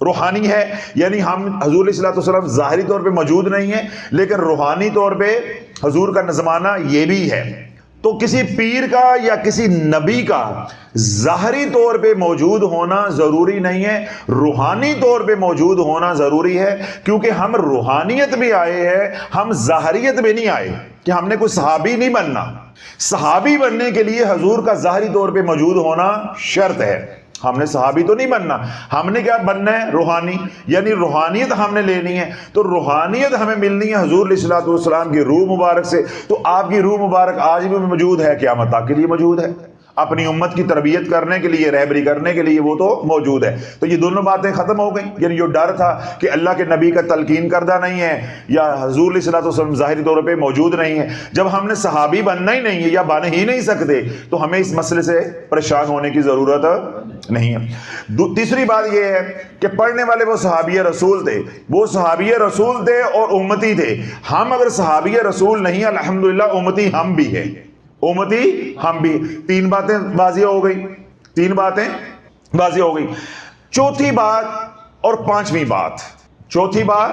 روحانی ہے، یعنی ہم حضور علیہ السلام ظاہری طور پہ موجود نہیں ہیں، لیکن روحانی طور پہ حضور کا زمانہ یہ بھی ہے۔ تو کسی پیر کا یا کسی نبی کا ظاہری طور پہ موجود ہونا ضروری نہیں ہے، روحانی طور پہ موجود ہونا ضروری ہے، کیونکہ ہم روحانیت بھی آئے ہیں، ہم ظاہریت بھی نہیں آئے کہ ہم نے کوئی صحابی نہیں بننا۔ صحابی بننے کے لیے حضور کا ظاہری طور پہ موجود ہونا شرط ہے، ہم نے صحابی تو نہیں بننا، ہم نے کیا بننا ہے؟ روحانی، یعنی روحانیت ہم نے لینی ہے۔ تو روحانیت ہمیں ملنی ہے حضور علیہ السلام کی روح مبارک سے۔ تو آپ کی روح مبارک آج بھی موجود ہے، قیامت تک کے لیے موجود ہے، اپنی امت کی تربیت کرنے کے لیے، رہبری کرنے کے لیے وہ تو موجود ہے۔ تو یہ دونوں باتیں ختم ہو گئیں، یعنی جو ڈر تھا کہ اللہ کے نبی کا تلقین کردہ نہیں ہے یا حضور علیہ السلام ظاہری طور پہ موجود نہیں ہے، جب ہم نے صحابی بننا ہی نہیں ہے یا بن ہی نہیں سکتے، تو ہمیں اس مسئلے سے پریشان ہونے کی ضرورت نہیں ہے۔ تیسری بات یہ ہے کہ پڑھنے والے وہ صحابی رسول تھے، وہ صحابی رسول تھے اور امتی تھے۔ ہم اگر صحابی رسول نہیں، الحمدللہ امتی ہم بھی ہیں، امتی ہم بھی۔ 3 باتیں واضح ہو گئی، 3 باتیں واضح ہو گئی۔ چوتھی بات اور 5ویں بات، چوتھی بات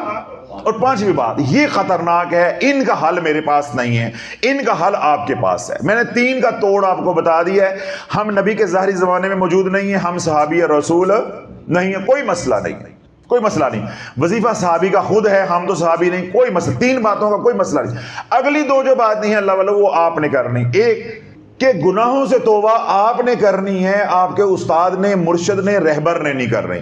اور 5ویں بات یہ خطرناک ہے، ان کا حل میرے پاس نہیں ہے، ان کا حل آپ کے پاس ہے۔ میں نے 3 کا توڑ آپ کو بتا دیا ہے۔ ہم نبی کے ظاہری زمانے میں موجود نہیں ہیں، ہم صحابی رسول نہیں ہیں، کوئی مسئلہ نہیں، کوئی مسئلہ نہیں۔ وظیفہ صحابی کا خود ہے، ہم تو صحابی نہیں، کوئی مسئلہ، 3 باتوں کا کوئی مسئلہ نہیں۔ اگلی 2 جو بات نہیں ہے اللہ والو، وہ آپ نے کرنی۔ ایک کہ گناہوں سے توبہ آپ نے کرنی ہے، آپ کے استاد نے، مرشد نے، رہبر نے نہیں کرنی۔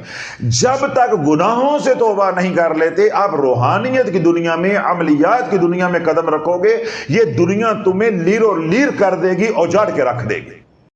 جب تک گناہوں سے توبہ نہیں کر لیتے، آپ روحانیت کی دنیا میں، عملیات کی دنیا میں قدم رکھو گے، یہ دنیا تمہیں لیر اور لیر کر دے گی، اجاڑ کے رکھ دے گی۔